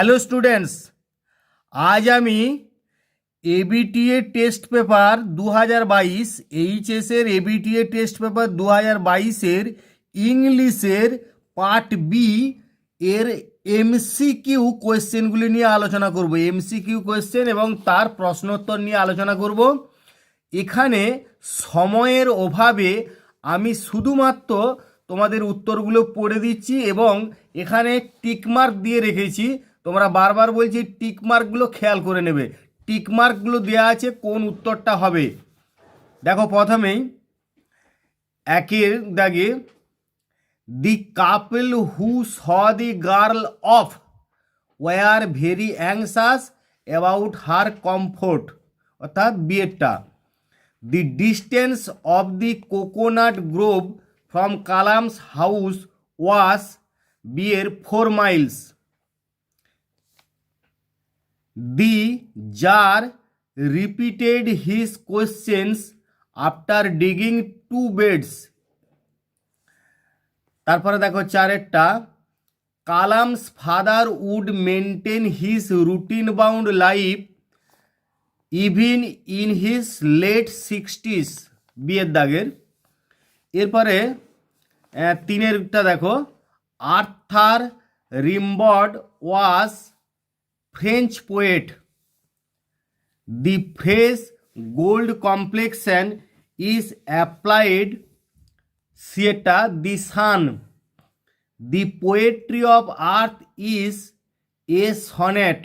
Hello students, আজ আমি ABTA test paper 2022 এইচএসের এবিটিএ টেস্ট পেপার 2022-এর ইংলিশের পার্ট বি এর এমসিকিউ কোয়েশ্চেনগুলি নিয়ে আলোচনা করব। এমসিকিউ কোয়েশ্চেন এবং তার প্রশ্নোত্তর নিয়ে আলোচনা করব। এখানে সময়ের অভাবে আমি শুধুমাত্র তোমাদের উত্তরগুলো পড়ে দিচ্ছি এবং এখানে টিকমার্ক দিয়ে রেখেছি। তোমরা বারবার বলছি টিকমার্কগুলো খেয়াল করে নেবে। টিকমার্কগুলো দেওয়া আছে কোন উত্তরটা হবে। দেখো, প্রথমেই একের দাগে, the couple who saw the girl of were very anxious about her comfort, অর্থাৎ বিয়েরটা। The distance of the coconut grove from Kalam's house was বিয়ের 4 miles. The jar repeated his questions after digging 2 beds. তারপরে দেখো চারেরটা, Kalam's father would maintain his routine bound life even in his late 60s, বিয়ের দাগের। এরপরে তিনেরটা দেখো, Arthur Rimbaud was French poet. The phrase gold complexion is applied সিয়েটা the sun. The poetry of earth is a sonnet.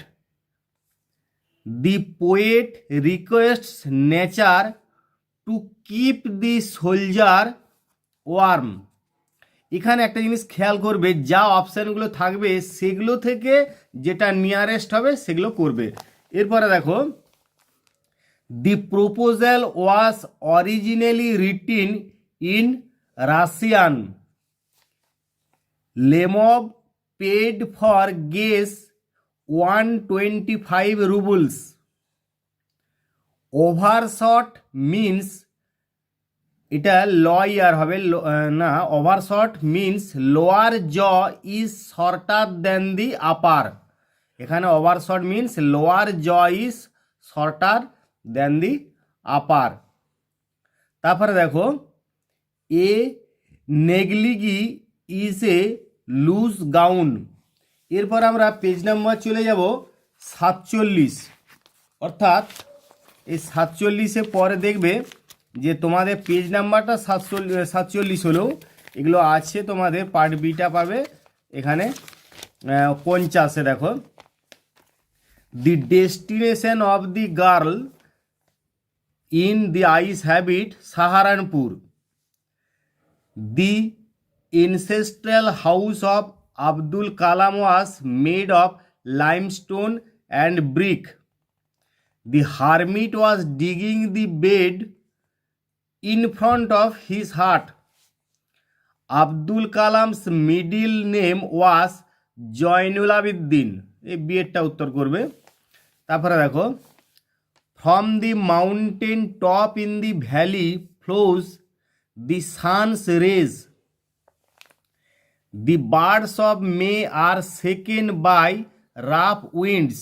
The poet requests nature to keep the soldier warm. এখানে একটা জিনিস খেয়াল করবে, যা অপশানগুলো থাকবে সেগুলো থেকে যেটা নিয়ারেস্ট হবে সেগুলো করবে। এরপরে দেখো, the proposal was originally written in Russian. Lomov paid for geese 125 rubles. Overshot means, এটা লয়ার হবে না, overshot means lower jaw is shorter than the upper. এখানে overshot means lower jaw is shorter than the upper. তারপরে দেখো, a negligee is a loose gown. এরপর আমরা page number চলে যাব 47, অর্থাৎ এই 47-এ পরে দেখবে যে তোমাদের পেজ নাম্বারটা 47 হলেও এগুলো আছে, তোমাদের পার্ট বিটা পাবে এখানে 50-এ। দেখো, the destination of the girl in the eyes habit Saharanpur. The ancestral house of Abdul Kalam was made of limestone and brick. The hermit was digging the bed in front of his hut. Abdul Kalam's middle name was Joinul Abidin. এই বিয়েরটা উত্তর করবে। তারপরে দেখো, from the mountain top in the valley flows the sun's rays. The birds of May are shaken by rough winds.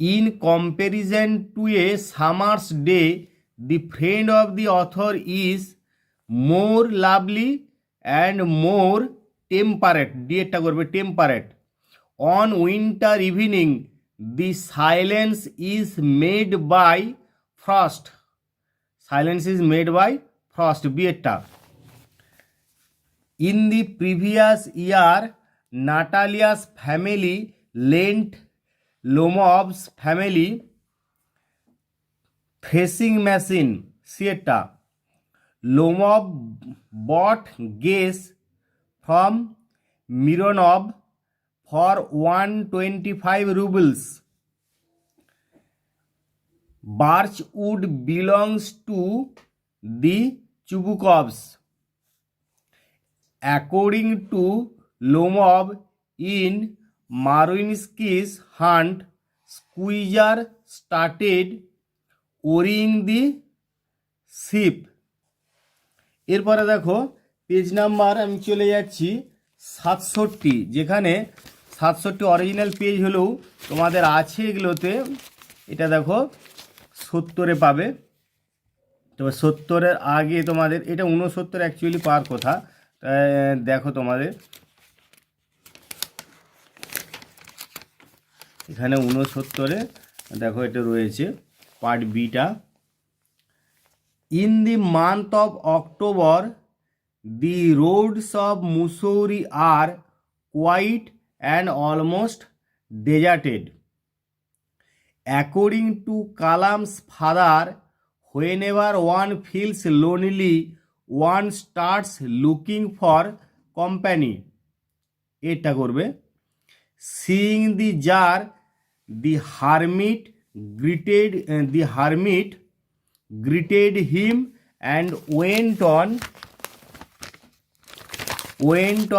In comparison to a summer's day, the friend of the author is more lovely and more temperate. ডিএটা করবে temperate. On winter evening, the silence is made by frost. Silence is made by frost. বিয়েটা। In the previous year, Natalia's family lent Lomov's family threshing machine. Sieta. Lomov bought gas from Mironov for 125 rubles. Birchwood belongs to the Chubukovs. According to Lomov, in Marinsky's hunt, Squeezer started worrying the sheep. এরপরে দেখো page number আমি চলে যাচ্ছি 67, যেখানে 67 original page হলেও তোমাদের আছে এগুলোতে, এটা দেখো 70-এ পাবে। তবে 70-এর আগে তোমাদের এটা 69 অ্যাকচুয়ালি পাওয়ার কথা। দেখো তোমাদের এখানে 69-এ দেখো এটা রয়েছে পার্ট বিটা। In the month of October the roads of Mussoorie are quite and almost deserted. According to Kalam's father, whenever one feels lonely, one starts looking for company. এটা করবে। Seeing the jar, the hermit greeted him and went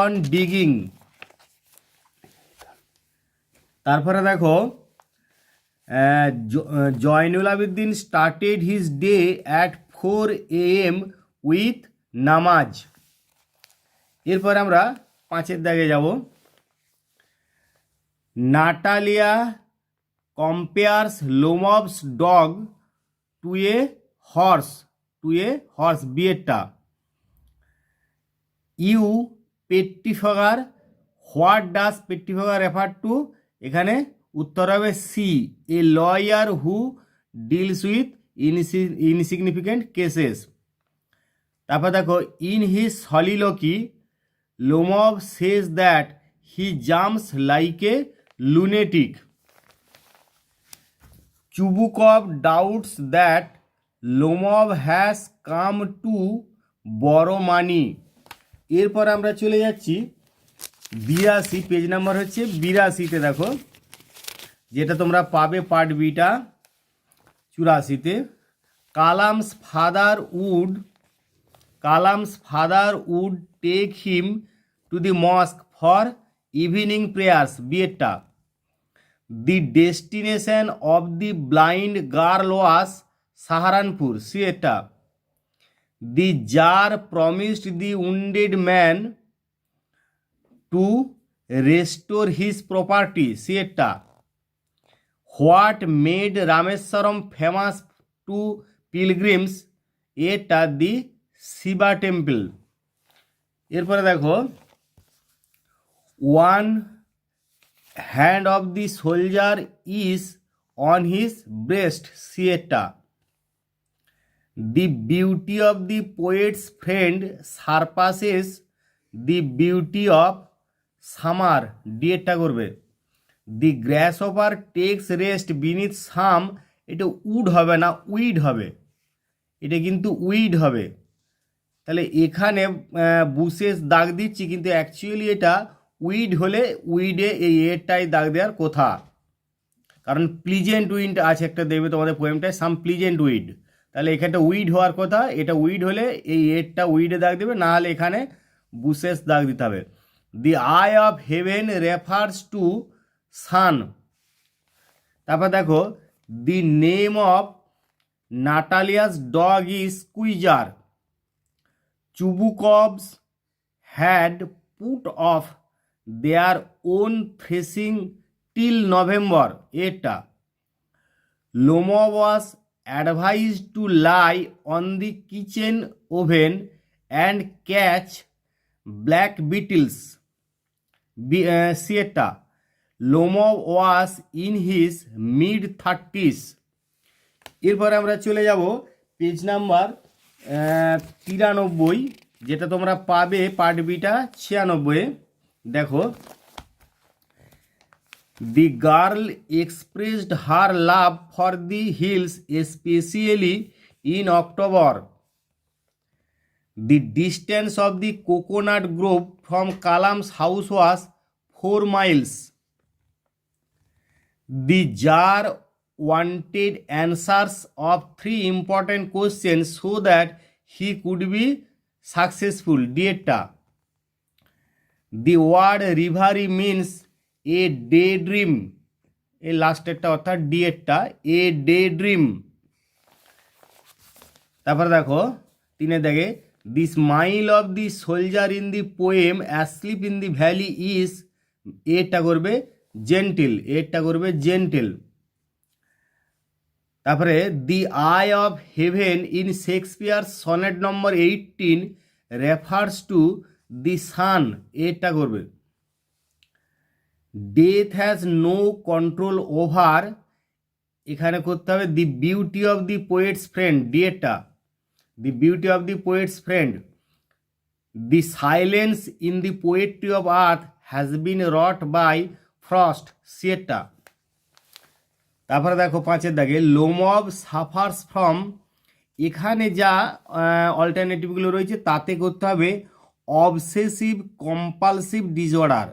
on digging. তারপরে দেখো Zainul Abedin started his day at 4 AM with নামাজ। এরপর আমরা 5-এর দাগে যাব। Natalia compares Lomov's dog to a horse বিয়েরটা। You pettifogger, what does pettifogger refer to? এখানে উত্তর হবে C, a lawyer who deals with insignificant cases. তারপর দেখো in his soliloquy Lomov says that he jumps like a lunatic. Chubukov doubts that Lomov has come to borrow money. এরপর আমরা চলে যাচ্ছি 82, page number হচ্ছে 82-তে দেখো, যেটা তোমরা পাবে পার্ট বিটা 84-তে। Kalam's father would take him to the mosque for evening prayers বিয়েরটা। The destination of the blind girl was Saharanpur সিয়েরটা। The czar promised the wounded man to restore his property সিয়েরটা। What made Rameswaram famous to pilgrims এটা the Shiva temple. এরপরে দেখো one hand of the soldier is on his breast সিয়েটা। The beauty of the poet's friend surpasses the beauty of summer ডিএটা করবে। দি গ্র্যাসহপার text rest beneath সাম, এটা would হবে না weed হবে, এটা কিন্তু উইড হবে। তাহলে এখানে বুশেস দাগ দিচ্ছি কিন্তু অ্যাকচুয়ালি এটা উইড হলে উইডে এই এরটাই দাগ দেওয়ার কথা, কারণ প্লিজেন্ট উইন্ড আছে একটা দেবে তোমাদের পোয়েমটায়, সাম প্লিজেন্ট উইড, তাহলে এখানটা উইড হওয়ার কথা, এটা উইড হলে এই এরটা উইডে দাগ দেবে, না হলে এখানে বুশেস দাগ দিতে হবে। The eye of heaven refers to sun. তারপর দেখো the name of Natalia's dog is squeezer. Chubukovs had put off their own facing till November এটা। Lomov was advise to lie on the kitchen oven and catch black beetles সিয়েটা। Lomov was in his mid-30s। এরপরে আমরা চলে যাব page number 93, যেটা তোমরা পাবে part বিটা 96-এ। দেখো the girl expressed her love for the hills specially in October. The distance of the coconut grove from Kalam's house was 4 miles. The jar wanted answers of 3 important questions so that he could be successful. Dieta. The word reverie means a daydream. এই লাস্টেরটা অর্থাৎ ডিএটটা a day dream. তারপর দেখো 3 দেখে the smile of the soldier in the poem asleep in the valley is এরটা করবে gentle, এরটা করবে gentle. তারপরে the eye of heaven in Shakespeare sonnet number 18 refers to the sun, এরটা করবে। Death has no control over, এখানে করতে হবে the beauty of the poet's friend, ডিএটা the beauty of the poet's friend. The silence in the poetry of earth has been wrought by frost, সিয়েটা। তারপরে দেখো 5 দাগে লোমব সাফার্স ফ্রম, এখানে যা অল্টারনেটিভগুলো রয়েছে তাতে করতে হবে obsessive compulsive disorder,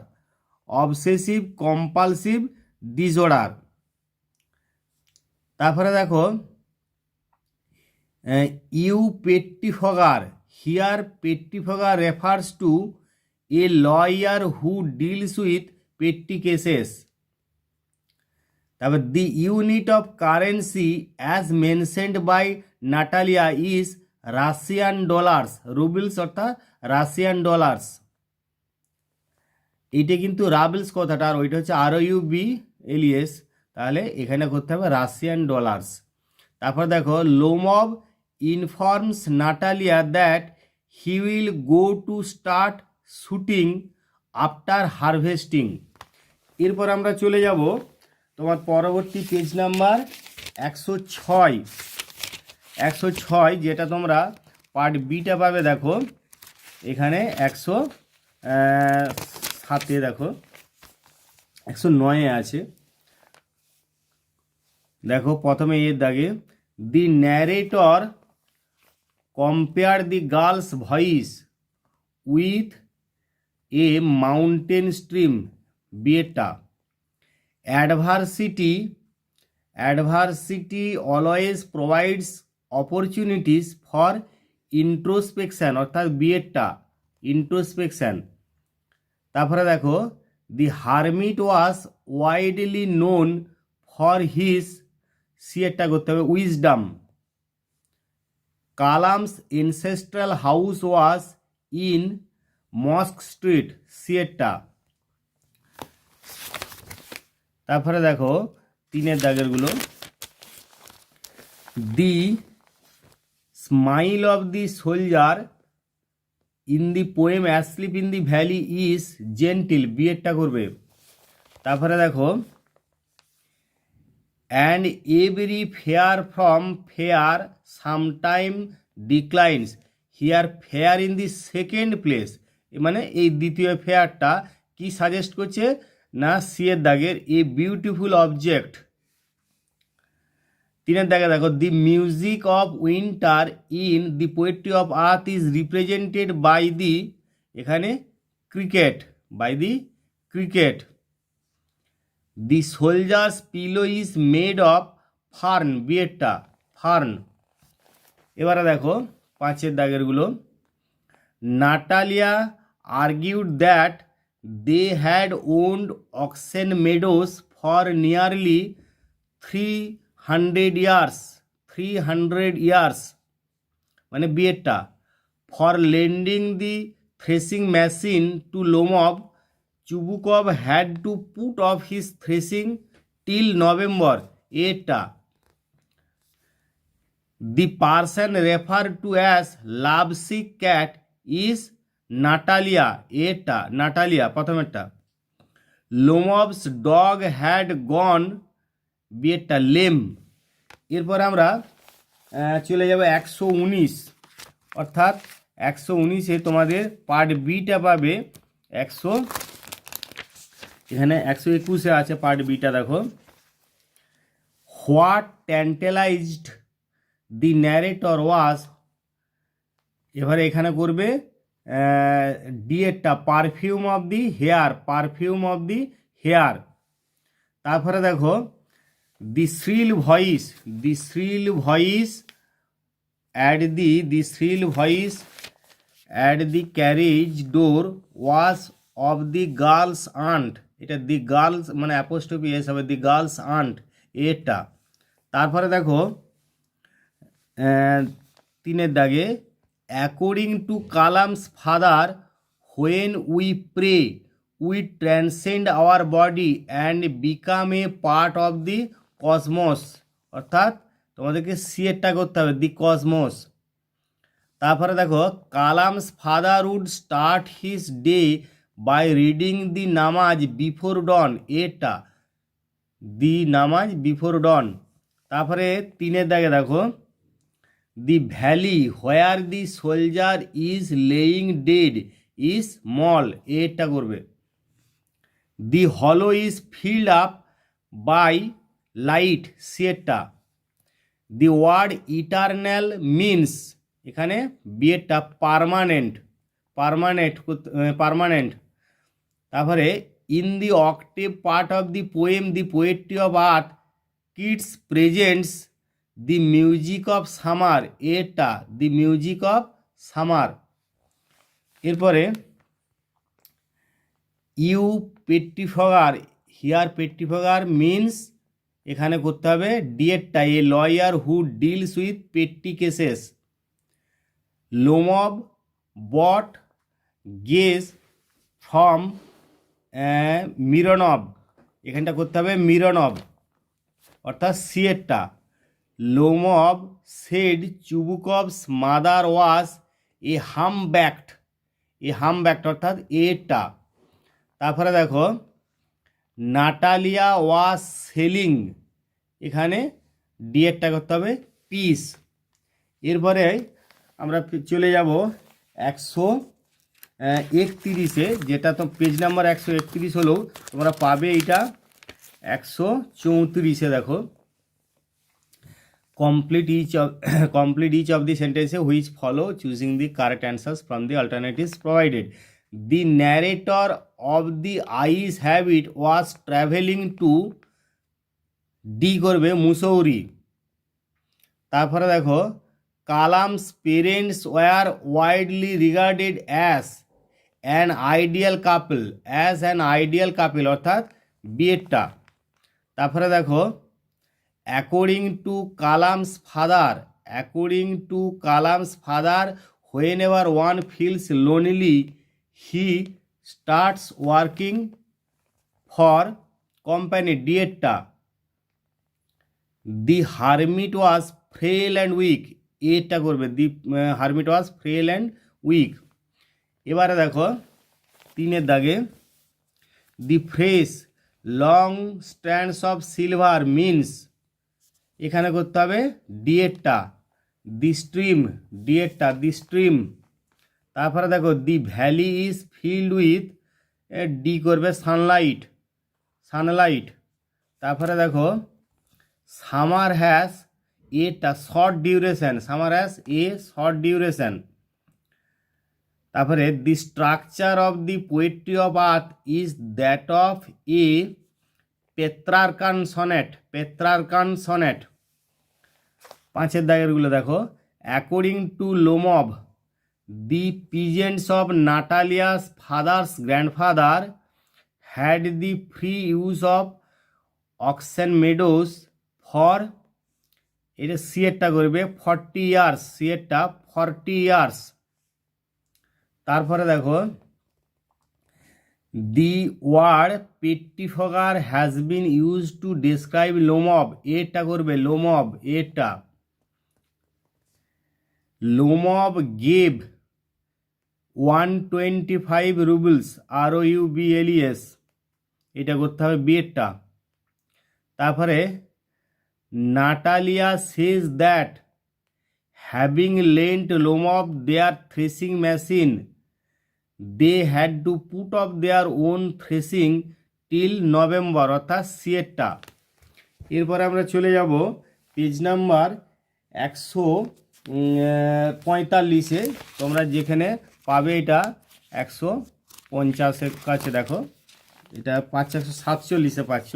obsessive compulsive disorder. তারপরে দেখো you pettifogger, here pettifogger refers to a lawyer who deals with petty cases. তারপর the unit of currency as mentioned by Natalia is Russian dollars, rubles অর্থাৎ Russian dollars. এইটা কিন্তু roubles কথাটা, আর ওইটা হচ্ছে ROUBLES, তাহলে এখানে করতে হবে রাশিয়ান ডলার্স। তারপর দেখো লোমব informs Natalia that he will go to start shooting after harvesting. এরপর আমরা চলে যাব তোমার পরবর্তী পেজ নাম্বার 106, 106 যেটা তোমরা পার্ট বিটা পাবে। দেখো এখানে 107-এ দেখো 109-এ আছে। দেখো প্রথমে এর দাগে the narrator compare the girl's voice with a mountain stream, বিয়েটা। Adversity always provides opportunities for introspection, অর্থাৎ বিয়েটা ইন্ট্রোস্পেকশন। তারপরে দেখো the hermit was widely known for his, সিয়েরটা করতে হবে wisdom. Kalam's ancestral house was in mosque street, সিয়েরটা। তারপরে দেখো 3-এর দাগেরগুলো the smile of the soldier in the poem asleep in the valley is gentle, বিয়েরটা করবে। তারপরে দেখো and every fair from fair sometime declines, here fair in the second place, মানে এই দ্বিতীয় ফেয়ারটা কি সাজেস্ট করছে না সিয়ের দাগের এ বিউটিফুল অবজেক্ট। 3-এর দাগে দেখো the music of winter in the poetry of earth is represented by the, এখানে cricket, by the cricket. The soldier's pillow is made of fern, বিয়েরটা ফার্ন। এবারে দেখো 5-এর দাগেরগুলো Natalia argued that they had owned oxen meadows for nearly 300 years, 300 years, মানে বিয়েরটা। For lending the threshing machine to Lomov, Chubukov had to put off his threshing till November, এরটা। The person refer to as lovesick cat is Natalia, এরটা Natalia প্রথমেরটা। Lomov's dog had gone, বিয়েরটা lame. এরপর আমরা চলে যাব 119, অর্থাৎ 119-এ তোমাদের পার্ট বিটা পাবে। এখানে 121-এ আছে পার্ট বিটা। দেখো what tantalized the narrator was, এবারে এখানে করবে ডিএরটা perfume of the hair, perfume of the hair. তারপরে দেখো the shrill voice, the shrill voice at the carriage door was of the girl's aunt, এটা দি গার্লস মানে অ্যাপোস্ট্রফি এস হবে, the girl's aunt, এটা। তারপরে দেখো 3-এর দাগে according to Kalam's father when we pray we transcend our body and become a part of the cosmos, অর্থাৎ তোমাদেরকে সিএরটা করতে হবে, দি কসমস। তারপরে দেখো, Kalam's father would start his day by reading the namaz before ডন, এটা দি নামাজ বিফোর ডন। তারপরে 3 দাগে দেখো, the valley where the soldier is laying dead is small, এটা করবে। The hollow is filled up by light, সিয়েরটা। দি ওয়ার্ড ইটারনাল মিনস, এখানে বিয়েরটা permanent, permanent. তারপরে in the octave part of the poem the poetry of earth Keats presents the music of summer, এটা the music of summer. এরপরে you pettifogger, here pettifogger means, এখানে করতে হবে ডিএডটা, a lawyer who deals with petty cases. Lomov bought geese from Mironov, এখানটা করতে হবে মিরনব, অর্থাৎ সিয়েরটা। লোমব সেড চুবুকভস মাদার ওয়াজ এ হামব্যাকড, অর্থাৎ এটা। তারপরে দেখো, নাটালিয়া ওয়াজ সেলিং, এখানে ডিএরটা করতে হবে পিস। এরপরে আমরা চলে যাব 131-এ, যেটা তো পেজ নাম্বার 131 হলেও তোমরা পাবে এইটা 134-এ। দেখো, complete each of the sentences which follow, choosing the correct answers from the alternatives provided. The narrator of the ice habit was traveling to, D করবে মুসৌরি। তারপরে দেখো, Kalam's parents were widely regarded as an ideal couple, অর্থাৎ বিয়েরটা। তারপরে দেখো, according to Kalam's father whenever one feels lonely he starts working for company, ডিএডটা। The hermit was frail and weak, এটা করবে, the hermit was frail and weak. এবারে দেখো 3 দাগে, the phrase long strands of silver means, এখানে করতে হবে ডিএডটা, দি stream, ডিএডটা দি stream. তারপরে দেখো, the valley is filled with, D করবে সানলাইট। তারপরে দেখো, সামার হ্যাজ এটা শর্ট ডিউরেশন, তারপরে the structure of the poetry of earth is that of a Petrarchan sonnet. 5 দাগেরগুলো দেখো, according to Lomov the peasants of Natalia's father's grandfather had the free use of oxen meadows for, এটা সিয়েরটা করবে 40 years. তারপরে দেখো, the word pettifogger has been use to describe Lomov, এটা করবে লোমব, এটা। লোমব গেভ 125 রুবলস, ROUBLES, এটা করতে হবে বিয়েরটা। তারপরে Natalia says that having lent Lomov their threshing machine they had to put off their own threshing till November, অর্থাৎ সিয়েরটা। এরপরে আমরা চলে যাব পেজ নাম্বার 145-এ, তোমরা যেখানে পাবে এটা 150-এর কাছে। দেখো, এটা 147-এ পাচ্ছ।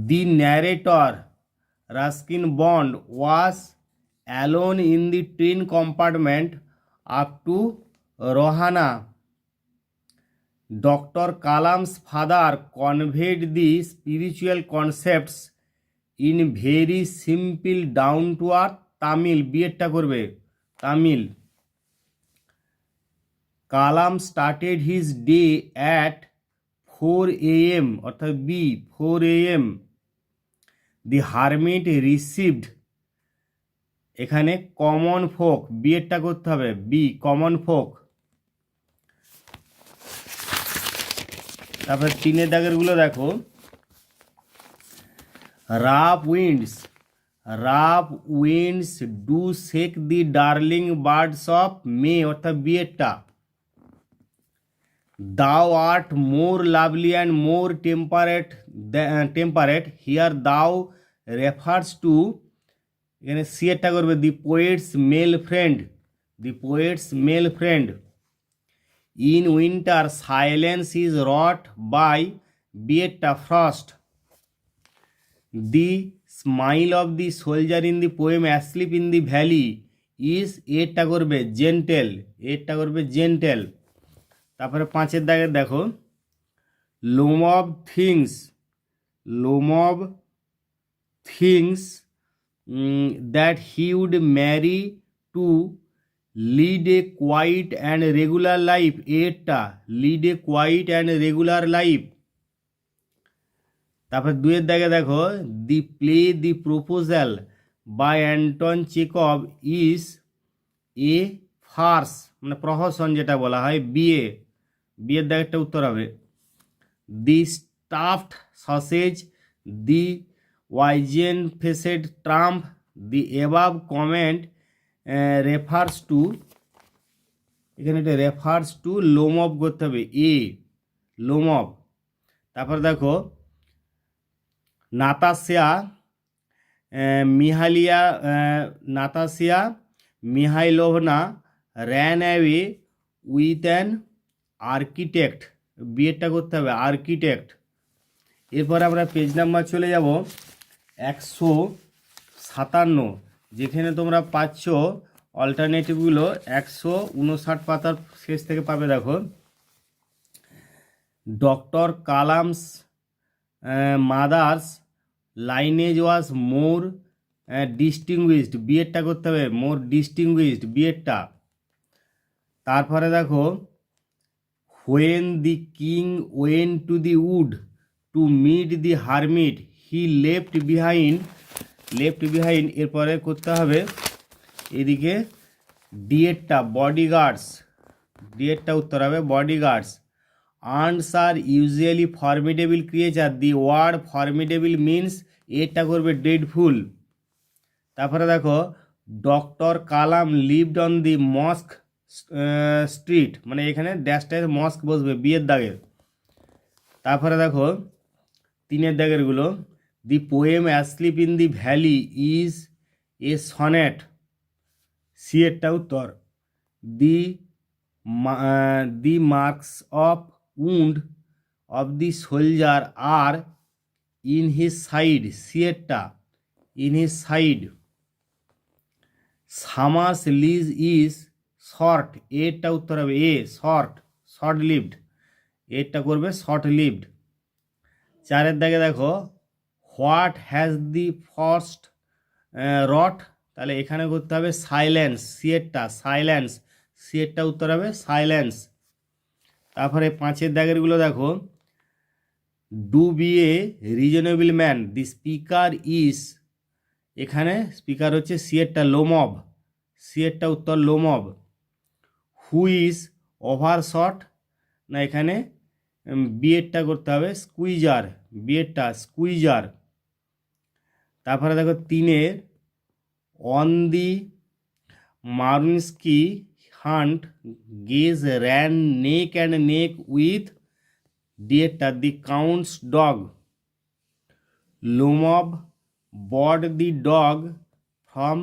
The narrator Ruskin Bond was alone in the train compartment up to Rohana. Doctor Kalam's father conveyed the spiritual concepts in very simple down to earth Tamil, বিয়েরটা করবে Tamil. Kalam started his day at 4 AM অর্থাৎ B 4 AM। The hermit received, এখানে common folk, B এরটা করতে হবে, B common folk. তারপরে 3 দাগেরগুলো দেখো, rough winds do shake the darling birds of May অর্থাৎ বি এরটা। Thou art more lovely and more temperate, here thou refers to, এখানে সি এরটা করবে the poet's male friend, the poet's male friend. In winter silence is wrought by, B এরটা frost. The smile of the soldier in the poem asleep in the valley is, এরটা করবে gentle, এরটা করবে gentle. তারপরে 5 দাগে দেখো, Lomov of things that he would marry to lead a quiet and regular life, এরটা lead a quiet and regular life. তারপর 2 দাগে দেখো, the play the proposal by Anton Chekhov is a farce, মানে প্রহসন যেটা বলা হয়, বিয়ের দাগেরটা উত্তর হবে। The stuffed sausage, the wizened faced tramp, the above comment refers to, এখানে এটা রেফার্স টু লোমব করতে হবে, এ লোমব। তারপর দেখো, Natasia Mihailovna ran away with an architect, বিয়েটা করতে হবে আর্কিটেক্ট। এরপর আমরা পেজ নাম্বার চলে যাব 157, যেখানে তোমরা পাচ্ছ অল্টারনেটিভগুলো 159 পাতার শেষ থেকে পাবে। দেখো, doctor Kalam's mother's lineage was more distinguished, বিয়েরটা করতে হবে মোর ডিস্টিংগুইশড, বিয়েরটা। তারপরে দেখো, when the king went to the wood to meet the hermit he left behind, এরপরে করতে হবে এদিকে ডিএরটা বডিগার্ডস, ডিএরটা উত্তর হবে bodyguards. Ants are usually formidable creature, the word formidable means, এরটা করবে ডেডফুল। তারপরে দেখো, doctor Kalam lived on the mosque street, মানে এখানে ড্যাশটায় মস্ক বসবে, বিয়ের দাগের। তারপরে দেখো 3 দাগেরগুলো, the poem asleep in the valley is a sonnet, C এরটা উত্তর। The marks of wound of the soldier are in his side, C এরটা in his side. Summer's lease is short, এরটা উত্তর হবে এ শর্ট লিভড, এরটা করবে short lived. 4 দাগে দেখো, what has the first রট, তাহলে এখানে করতে হবে সাইলেন্স, সি এরটা উত্তর হবে সাইলেন্স। তারপরে 5 দাগেরগুলো দেখো, do be a reasonable man, the speaker is, এখানে স্পিকার হচ্ছে সি এরটা লোমব, সি এরটা উত্তর Lomov. Who is over shot, না এখানে বিয়েরটা করতে হবে স্কুইজার, বিয়েরটা স্কুইজার। তারপরে দেখো 3 on the Marusinsky hunt Guess ran neck and neck with, ডিয়েরটা the Count's dog. Lomov bought the dog from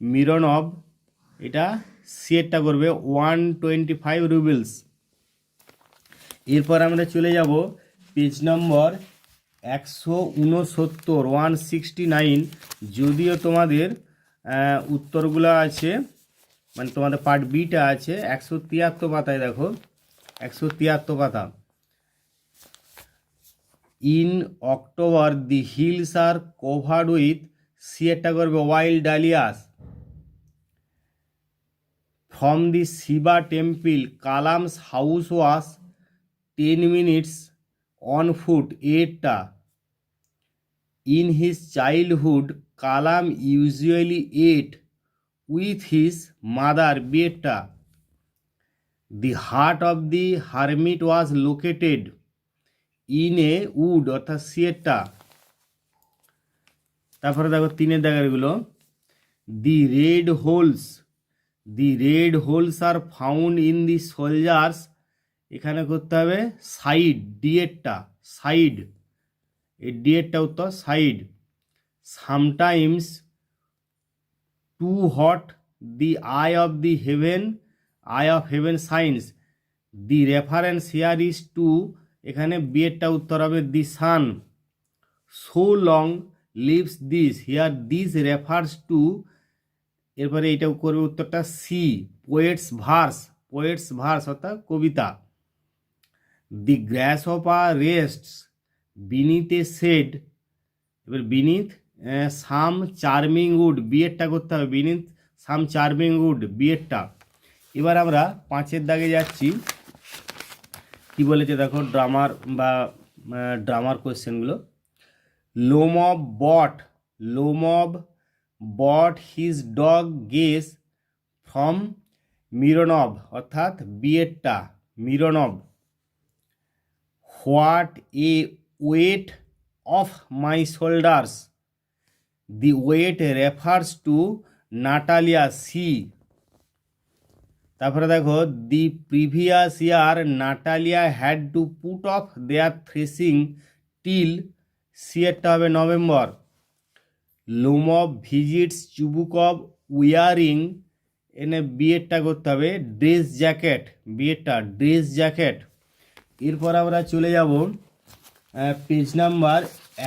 Mironov, এটা সিয়েরটা করবে 125 রুবেলস। এরপর আমরা চলে যাব পেজ নম্বর 169, 169, যদিও তোমাদের উত্তরগুলো আছে, মানে তোমাদের পার্ট বিটা আছে 173 পাতায়। দেখো 173 পাতা। In October the hills are covered with, সিয়েরটা করবে wild dahlias. From the Shiva temple Kalam's house was 10 minutes on foot. A.B.T.A. In his childhood, Kalam usually ate with his mother B.A.T.A. The heart of the hermit was located in a wood অর্থাৎ সিয়েটা। তারপরে দেখো তিনের দাগেরগুলো, the red holes are found in the soldier's, এখানে করতে হবে side, ডিএটটা side, এই ডিএটটা উত্তর side. Sometimes too hot the eye of heaven shines, the reference here is to, এখানে বিয়েরটা উত্তর হবে the sun. So long lives this, here this refers to, এরপরে এইটাও করবে উত্তরটা সি, পোয়েটস ভার্স অর্থাৎ কবিতা। The grass of a rests beneath a shade, এবার বিনিথ সাম চার্মিং উড, বিয়েরটা করতে হবে বিনিথ সাম চার্মিং উড, বিয়েরটা। এবার আমরা পাঁচের দাগে যাচ্ছি, কি বলেছে দেখো, ড্রামার কোয়েশ্চেনগুলো। Lomov bought his dog Guess from Mironov, অর্থাৎ বিয়েরটা Mironov. What a weight of my shoulders, the weight refers to Natalia, C. তারপরে দেখো, the previous year Natalia had to put off their threshing till, C এরটা হবে November. Lomov visits Chubukov wearing, এনে বিয়েরটা করতে হবে ড্রেস জ্যাকেট, বিয়েরটা ড্রেস জ্যাকেট। এরপর আমরা চলে যাব পেজ নাম্বার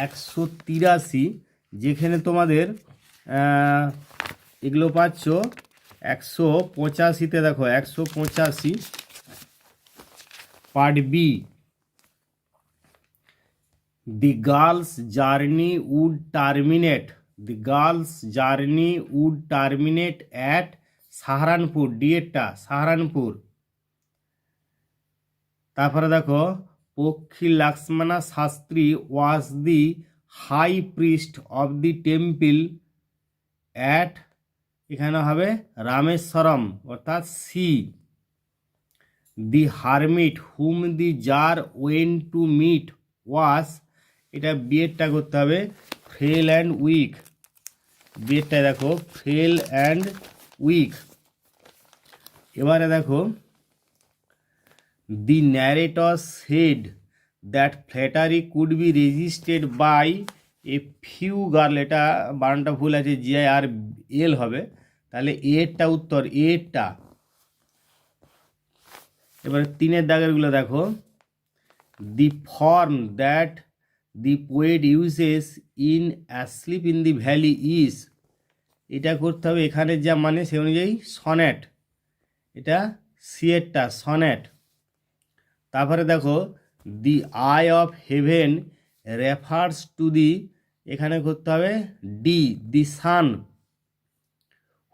183, যেখানে তোমাদের এগুলো পাচ্ছ 185-তে, দেখো 185 part B. The girl's journey would terminate at Saharanpur, ডিএটা সাহারানপুর। তারপরে দেখো, Pakshi Lakshmana Sastry was the high priest of the temple at, এখানে হবে রামেশ্বরম অর্থাৎ C. The hermit whom the tsar went to meet was, এটা বিয়েরটা করতে হবে ফ্রেল অ্যান্ড উইক, বিয়েরটা দেখো ফ্রেল অ্যান্ড উইক। এবারে দেখো, the narrator said that flattery could be resisted by a few girl, এটা বানানটা ভুল আছে, জিআই আর এল হবে, তাহলে এরটা উত্তর, এরটা। এবারে তিনের দাগেরগুলো দেখো, the form that the poet uses in asleep in the valley is, এটা করতে হবে এখানে যা মানে সে অনুযায়ী সনেট, এটা সিয়েরটা সনেট। তারপরে দেখো, the eye of heaven refers to the, এখানে করতে হবে D, the sun.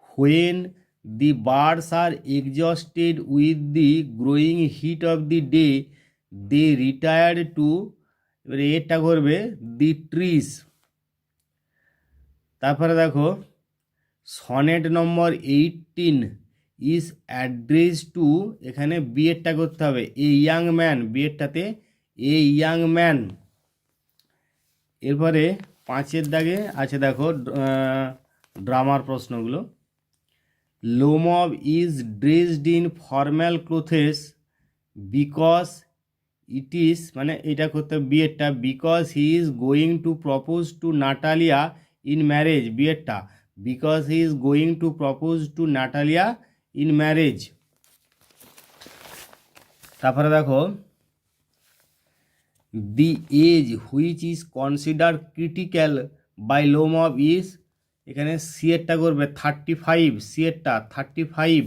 When the birds are exhausted with the growing heat of the day they retired to, এবারে এটা করবে দি ট্রিজ। তারপরে দেখো, sonnet number 18 is address to, এখানে বিয়েরটা করতে হবে এ ইয়াং ম্যান, বিয়েরটাতে এ ইয়াং ম্যান। এরপরে পাঁচের দাগে আছে দেখো ড্রামার প্রশ্নগুলো। Lomov is dressed in formal clothes because it is, মানে এটা করতে বিয়েরটা because he is going to propose to Natalia in marriage, বিয়েরটা because he is going to propose to Natalia in marriage. তারপরে দেখো, the age which is consider critical by Lomov is, এখানে সিয়েরটা করবে 35, সিয়েরটা 35,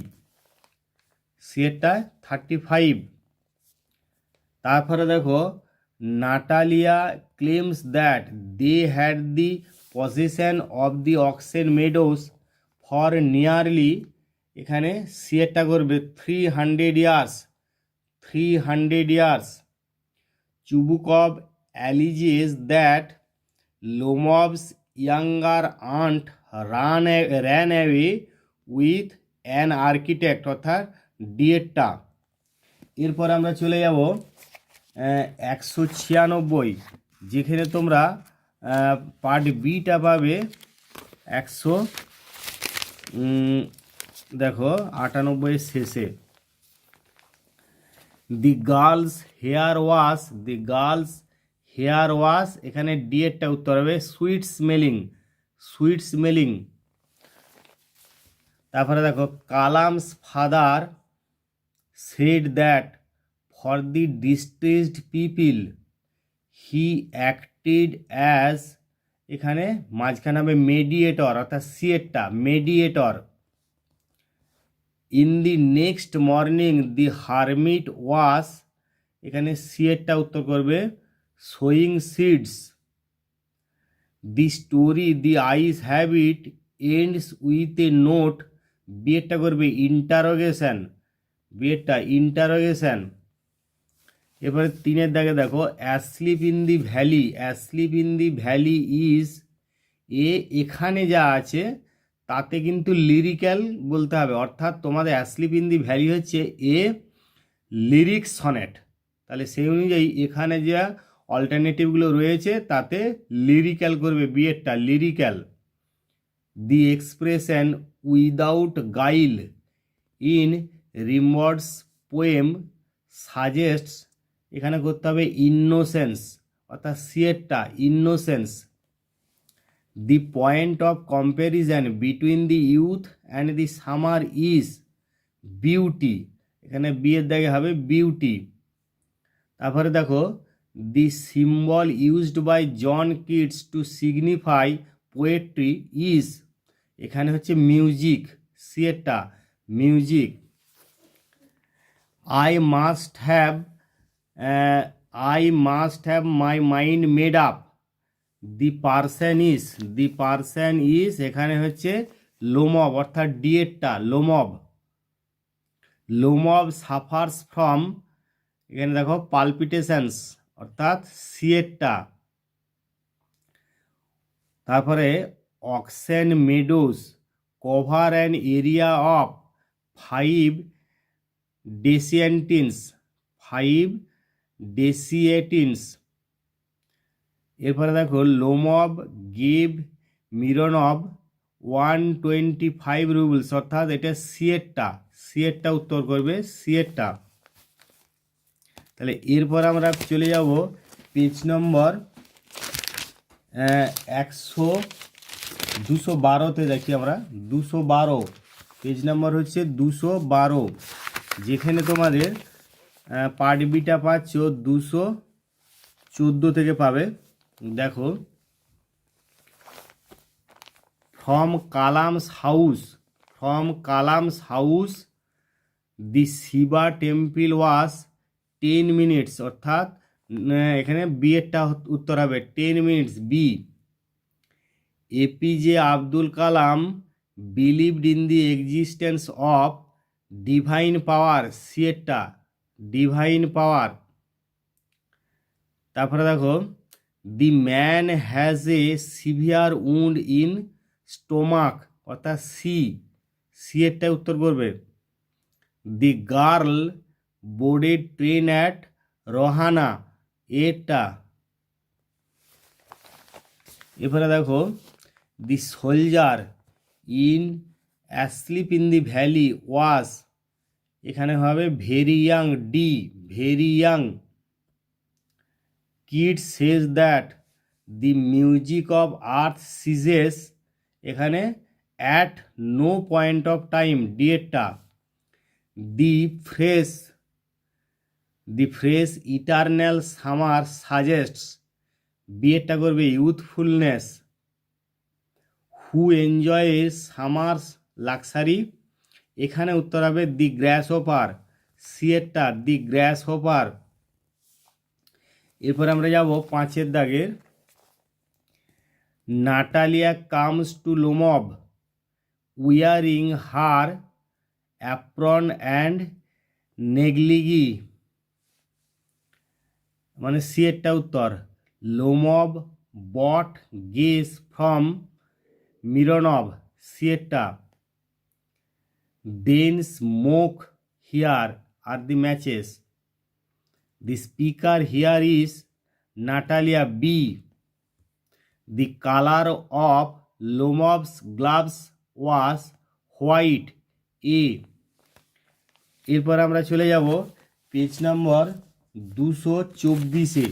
সিয়েরটা 35। তারপরে দেখো, Natalia claims that they had the position of the oxen meadows for nearly, এখানে সিয়েরটা করবে 300 years, 300 years. Chubukov alleges that Lomov's younger aunt ran away with an architect, অর্থাৎ ডিয়েটটা। এরপর আমরা চলে যাব 196, যেখানে তোমরা পার্ট বিটা পাবে 100 দেখো 98 শেষে। দি গার্লস হেয়ার ওয়াশ, এখানে ডিয়েটটা উত্তর হবে সুইট স্মেলিং। তারপরে দেখো Kalam's father said that for the distressed people he acted as, এখানে মাঝখানে হবে মেডিয়েটর, অর্থাৎ সিয়েটটা mediator. In the next morning the hermit was, এখানে সিয়েটটা উত্তর করবে sowing seeds. The story the eyes have it ends with a note, বিয়েরটা করবে ইন্টারোগেশন। এরপরে 3 দাগে দেখো asleep in the valley is, এখানে যা আছে তাতে কিন্তু লিরিক্যাল বলতে হবে, অর্থাৎ তোমাদের অ্যাসলিপ ইন দি ভ্যালি হচ্ছে এ লিরিক্স সনেট। তাহলে সেই অনুযায়ী এখানে যা অল্টারনেটিভগুলো রয়েছে তাতে লিরিক্যাল করবে, বিয়েরটা lyrical. The expression without guile in Rimbaud's poem suggests, এখানে করতে হবে ইনোসেন্স, অর্থাৎ সিয়েরটা innocence. The point of comparison between the youth and the summer is beauty, এখানে বিয়ের দাগে হবে বিউটি। তারপরে দেখো the symbol used by John Keats to signify poetry is, এখানে হচ্ছে মিউজিক, সিয়েরটা music. I must have my mind made up, the person is, এখানে হচ্ছে লোমব, অর্থাৎ ডিয়েটটা লোমব সাফার্স ফ্রম, এখানে দেখো পালপিটেশনস, অর্থাৎ সিয়েরটা। তারপরে oxen Meadows cover an area of 5 ডেসিয়েটিনস। এরপরে দেখো লোমব গিভ মিরনব 125 রুবলস, অর্থাৎ এটা সিয়েরটা উত্তর করবে সিয়েরটা। তাহলে এরপর আমরা চলে যাব পেজ নম্বর 212তে। দেখি আমরা 212, পেজ নাম্বার হচ্ছে 212, যেখানে তোমাদের পার্ট বিটা পাচ্ছ 214 থেকে পাবে। দেখো from Kalam's house the Shiva temple was 10 minutes, অর্থাৎ এখানে বিয়েরটা উত্তর হবে 10 minutes B. APJ Abdul Kalam believed in the existence of divine power, সিয়েরটা ডিভাইন পাওয়ার। তারপরে দেখো the man has a severe wound in stomach, অর্থাৎ সিয়েরটা উত্তর করবে। The girl boarded train at Rohana, এটা। এরপরে দেখো the soldier in asleep in the valley was, এখানে হবে very young. Kid Sage that the music of earth ceases, এখানে at no point of time, ডিয়েটটা। The fresh eternal summer suggests, বিয়েরটা করবে youthfulness. Who enjoys summer's luxury, এখানে উত্তর হবে the grasshopper, সিয়েরটা দি গ্র্যাস হোপার। এরপর আমরা যাব 5 দাগের। Natalia comes to Lomov wearing her apron and negligee, মানে সি এরটা উত্তর। Lomov bought Guess from Mironov, C এরটা। Then smoke here are the matches, the speaker here is Natalia B. The color of Lomov's gloves was white, A. এরপর আমরা চলে যাব page নম্বর 224-এ।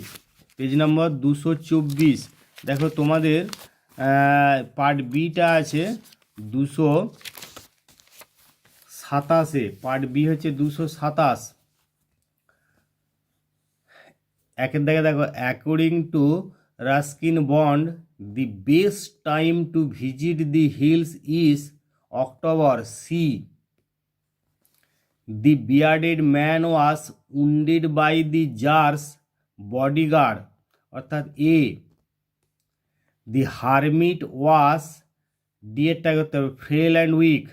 Page নম্বর 224, দেখো তোমাদের পার্ট বিটা আছে 227-এ, পার্ট বি হচ্ছে 227। একের দিকে দেখো, according to Ruskin Bond the best time to visit the hills is October, C. The bearded man was wounded by the tsar's bodyguard, অর্থাৎ A. The hermit was, D এরটা করতে হবে, frail and weak.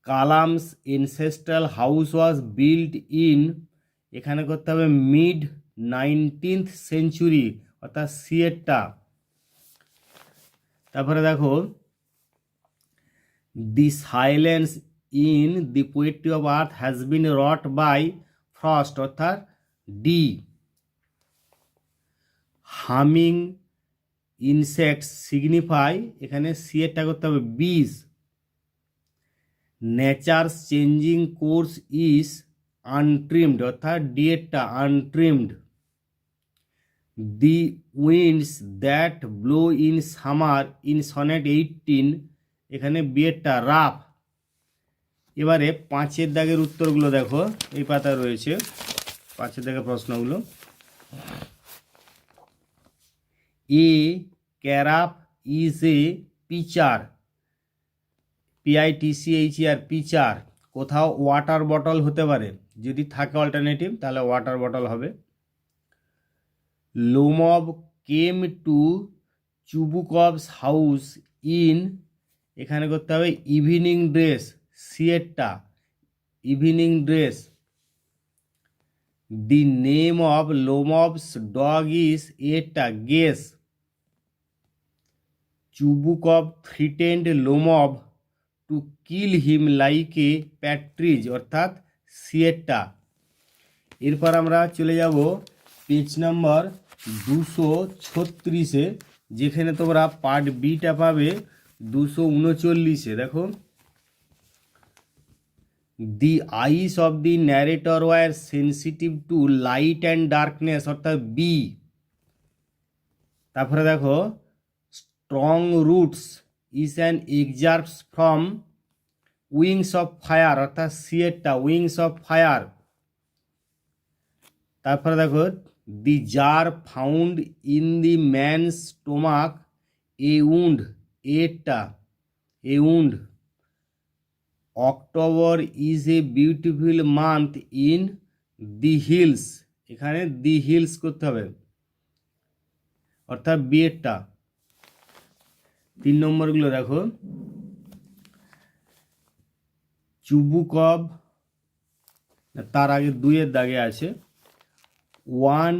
Kalam's ancestral house was build in, এখানে করতে হবে mid 19th century, অর্থাৎ C এরটা। তারপরে দেখো, the silence in the poetry of earth has been wrought by frost, অর্থাৎ ডি। হামিং ইনসেক্টস সিগনিফাই, এখানে সি এরটা করতে হবে bees. Nature's changing course is untrimmed, অর্থাৎ ডি এরটা untrimmed. The winds that blow in summer in sonnet 18, এখানে B এরটা rough. এবারে 5-এর দাগের উত্তরগুলো দেখো, এই পাতায় রয়েছে 5-এর দাগের প্রশ্নগুলো। A carafe is a pitcher, PITCHER, pitcher. কোথাও ওয়াটার বটল হতে পারে, যদি থাকে অল্টারনেটিভ তাহলে ওয়াটার বটল হবে। Lomov came to Chubukov's house in, এখানে করতে হবে ইভিনিং ড্রেস, সি এরটা evening dress. The name of Lomov's dog is, এরটা Guess. Chubukov threatened Lomov to kill him like a partridge, অর্থাৎ সি এরটা। এরপর আমরা চলে যাব পেজ নাম্বার 236-এ, যেখানে তোমরা পার্ট বিটা পাবে 239-এ। দেখো, the eyes of the narrator were sensitive to light and darkness, অর্থাৎ বি। তারপরে দেখো, strong roots is an excerpts from wings of fire, অর্থাৎ সি এরটা উইংস অফ ফায়ার। তারপরে দেখো, the czar found in the man's stomach a wound, এরটা a wound. October is a beautiful month in the hills, এখানে the hills করতে হবে, অর্থাৎ B এরটা। 3 নম্বরগুলো দেখো, চুবুকভ, তার আগে 2-এর দাগে আছে, one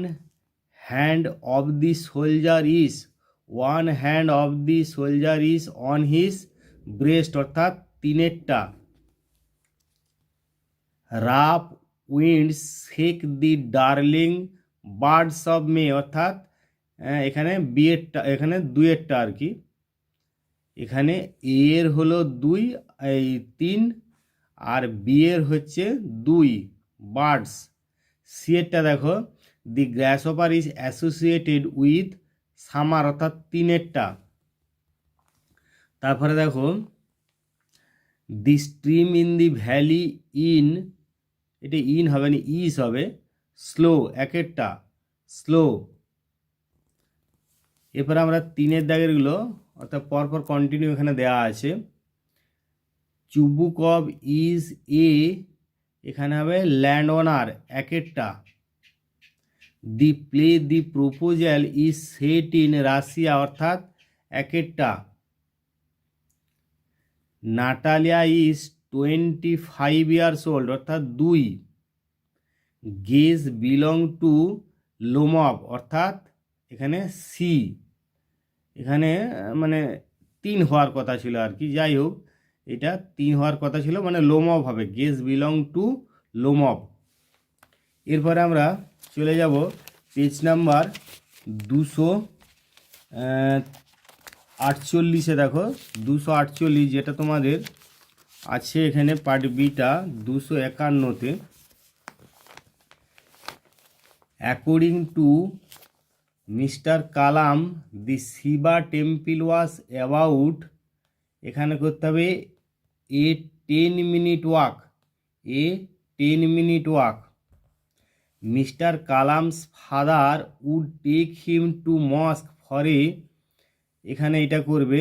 hand of the soldier is, one hand of the soldier is on his breast, অর্থাৎ 3-এরটা। Rough winds shake the darling birds of May, অর্থাৎ এখানে বি এরটা, এখানে 2-এরটা আর কি। এখানে এ এর হলো 2, এই 3, আর বি এর হচ্ছে 2 বার্ডস। সি এরটা দেখো, the grasshopper is associated with summer, অর্থাৎ 3-এরটা। তারপরে দেখো, the stream in the valley in, এটা ইন হবে না, ইজ হবে, স্লো, 1-এরটা স্লো। এরপরে আমরা 3-এর দাগেরগুলো, অর্থাৎ পরপর কন্টিনিউ এখানে দেওয়া আছে। চুবুকভ ইজ এ, এখানে হবে ল্যান্ড ওনার, 1-এরটা। The play the proposal is set in Russia, অর্থাৎ 1-এরটা। নাটালিয়া ইজ 25 ইয়ার্স ওল্ড অর্থাৎ 2, গেজ বিলং টু লোমব অর্থাৎ এখানে সি, এখানে মানে 3 হওয়ার কথা ছিল আর কি, যাই হোক এটা 3 হওয়ার কথা ছিল, মানে লোমব হবে, গেজ বিলং টু লোমব। এরপরে আমরা চলে যাব পেজ নাম্বার 248, দেখো 248 যেটা তোমাদের আছে এখানে পার্ট বিটা 251-তে। According to mister Kalam the Shiva temple was about, এখানে করতে হবে a 10 minute walk, a 10 minute walk. Mister Kalam's father would take him to mosque for a, এখানে এটা করবে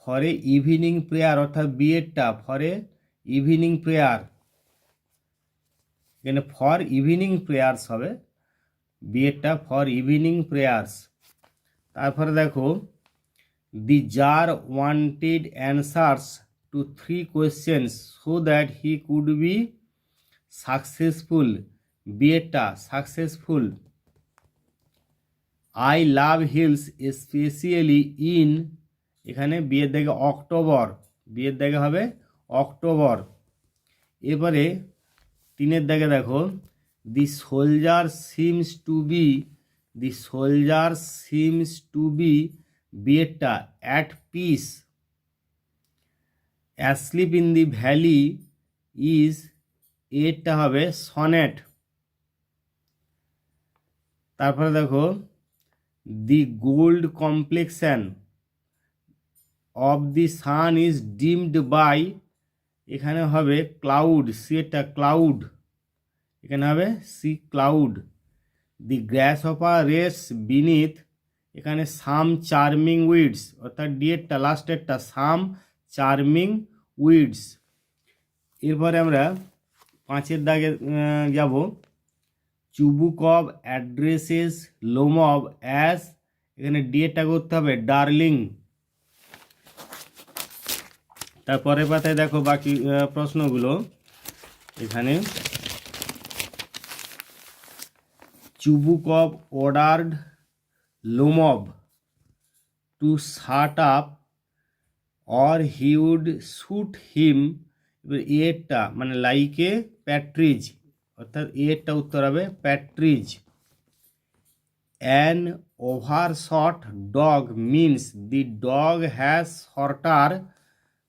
ফর এ ইভিনিং প্রেয়ার, অর্থাৎ বিয়েরটা ফর এ ইভিনিং প্রেয়ার, এখানে ফর ইভিনিং প্রেয়ার্স হবে, বিয়েরটা ফর ইভিনিং প্রেয়ার্স। তারপরে দেখো the czar wanted answers to 3 questions so that he could be successful, বিয়েরটা successful. I love hills specially in, এখানে বিয়ের দাগে অক্টোবর, বিয়ের দাগে হবে অক্টোবর। এবারে 3-এর দাগে দেখো the soldier seems to be, the soldier seems to be, বিয়েরটা at peace, asleep in the valley is, এরটা হবে সনেট। তারপরে দেখো the gold complexion of the sun is dimmed by, এখানে হবে ক্লাউড, সি একটা ক্লাউড, এখানে হবে C cloud. The grass offer rest beneath, এখানে সাম চার্মিং উইডস, অর্থাৎ ডিএরটা লাস্টেরটা সাম চার্মিং উইডস। এরপরে আমরা 5-এর দাগে যাব, চুবুকভ অ্যাড্রেসেস লোমব অ্যাজ, এখানে ডিএটা করতে হবে ডার্লিং। তারপরে পাতায় দেখো বাকি প্রশ্নগুলো, এখানে Chubukov ordered Lomov to shut up or he would shoot him, এবার এরটা মানে লাইকে প্যাট্রিজ, অর্থাৎ এরটা উত্তর হবে partridge. An overshot dog means the dog has shorter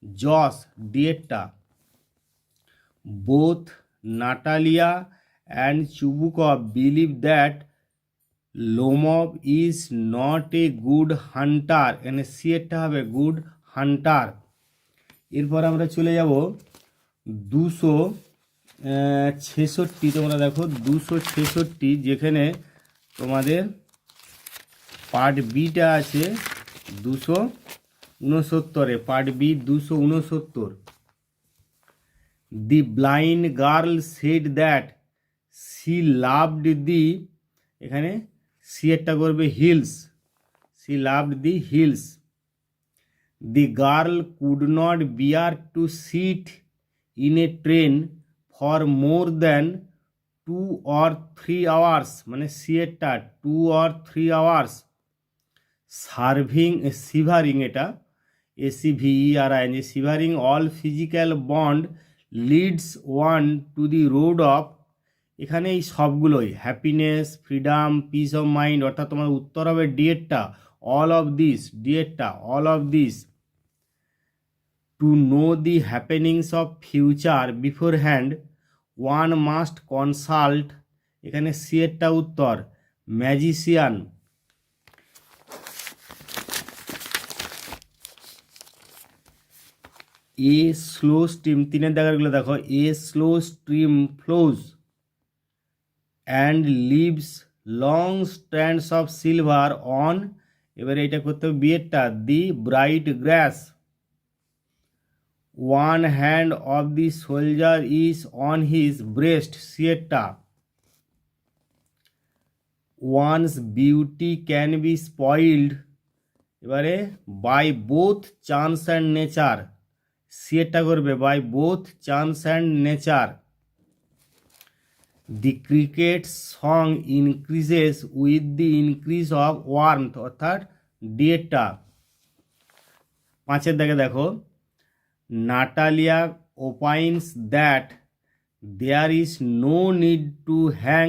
jaws, ডিএরটা। Both Natalia and Chubukov believe that Lomov is not a good hunter, এখানে C এরটা হবে গুড হান্টার। এরপর আমরা চলে যাব 266, তোমরা দেখো 266, যেখানে তোমাদের পার্ট বিটা আছে 269, part B 269। The blind girl said that she loved the, এখানে সি এরটা করবে hills, she loved the hills. The girl could not bear to sit in a train for more than 2 or 3 hours, মানে C এরটা 2 or 3 hours। Severing, এটা SEVERING, severing all physical bond leads one to the road of, এখানে এই সবগুলোই happiness, freedom, peace of mind, অর্থাৎ তোমার উত্তর হবে ডিএরটা অল অফ দিস, ডিএরটা all of this. To know the happenings of future before hand one must consult, এখানে সি এরটা উত্তর ম্যাজিশিয়ান। এ স্লো স্ট্রিম, 3-এর জায়গাগুলো দেখো, a slow stream flows and leaves long strands of silver on, এবারে এটা করতে হবে বিয়েরটা the bright grass. One hand of the soldier is on his breast, সিয়েরটা। One's beauty can be spoiled, এবারে by both chance and nature, সিয়েরটা করবে by both chance and nature. The cricket song increases with the increase of warmth, অর্থাৎ ডিএটা। পাঁচের দাগে দেখো, Natalia opines that there is no need to hang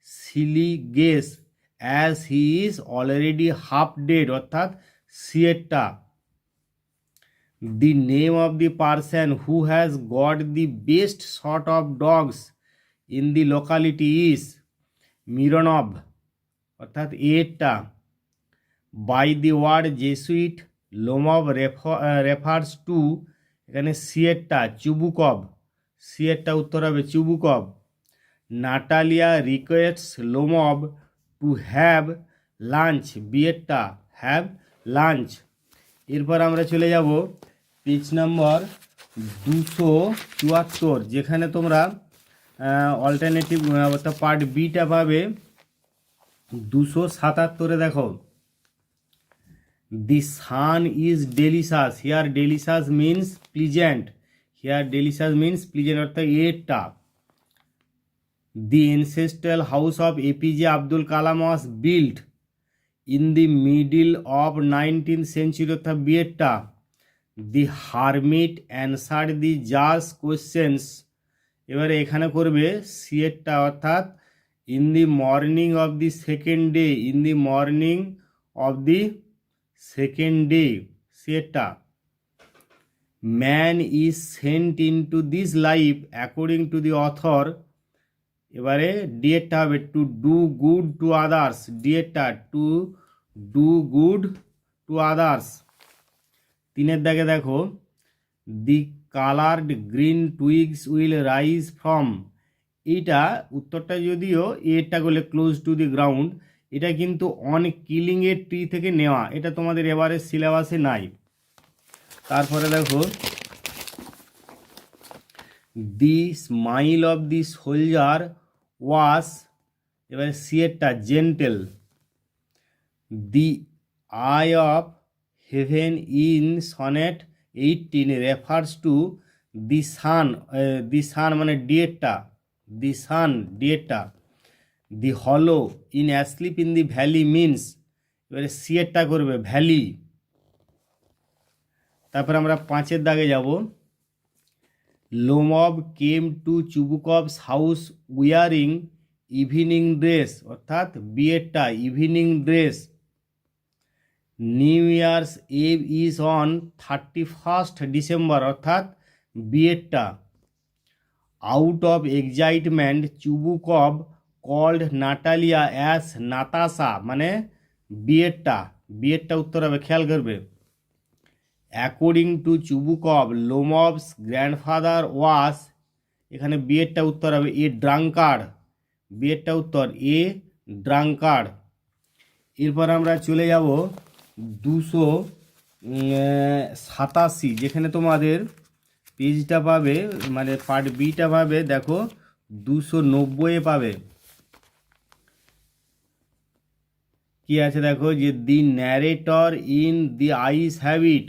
silly guess as he is already half dead, অর্থাৎ সিয়েরটা। The name of the person who has got the best sort of dogs in the locality is Mironov, অর্থাৎ এটা। By the word Jesuit, Lomov refers to, এখানে সিয়েরটা Chubukov, সিয়েরটা উত্তর হবে Chubukov. Natalia requests Lomov to have lunch, বিয়েরটা have lunch. এরপর আমরা চলে যাব পেজ নাম্বার 274, যেখানে তোমরা অল্টারনেটিভ অর্থাৎ পার্ট বিটা পাবে 277। দেখো, the sun is delicious, here delicious means pleasant, here delicious means pleasant, অর্থাৎ এটা। The ancestral house of APJ Abdul Kalam was built in the middle of 19th century, অর্থাৎ বিয়েরটা। দি হারমিট অ্যান্সার্ড দি জাজ questions, এবারে এখানে করবে সিয়েরটা, অর্থাৎ in the morning of the second day, in the morning of the second day, সিয়েরটা। Man is sent in to this life according to the author, এবারে ডিএটা হবে to do good to others, ডিএটা to do good to others. তিনের দাগে দেখো, the coloured green twigs will rise from, এইটা উত্তরটা যদিও এটা করলে ক্লোজ টু দি গ্রাউন্ড, এটা কিন্তু অন কিলিং এ ট্রি থেকে নেওয়া, এটা তোমাদের এবারে সিলেবাসে নাই। তারপরে দেখো, the smile of the soldier was, এবারে সিয়েরটা gentle. The eye of heaven in sonnet 18 refers to the sun, the sun মানে ডিএটা, দি সান ডিএটা। The hollow in asleep in the valley means, এবারে সিয়েরটা করবে ভ্যালি। তারপর আমরা পাঁচের দাগে যাব, Lomov came to Chubukov's house wearing evening dress, অর্থাৎ বিয়েরটা evening dress. New year's eve is on 31st December, অর্থাৎ বিয়েরটা। Out of excitement Chubukov called Natalia as Natasha, মানে বিয়েরটা, বিয়েরটা উত্তর হবে, খেয়াল করবে। According to Chubukov Lomov's grandfather was, এখানে বিয়েরটা উত্তর হবে এ ড্রাঙ্কার্ড, বিয়েরটা উত্তর এ ড্রাঙ্কার্ড। এরপর আমরা চলে যাব 287, যেখানে তোমাদের পেজটা পাবে মানে পার্ট বিটা পাবে, দেখো 290 পাবে। কি আছে দেখো, যে the narrator in the eyes have it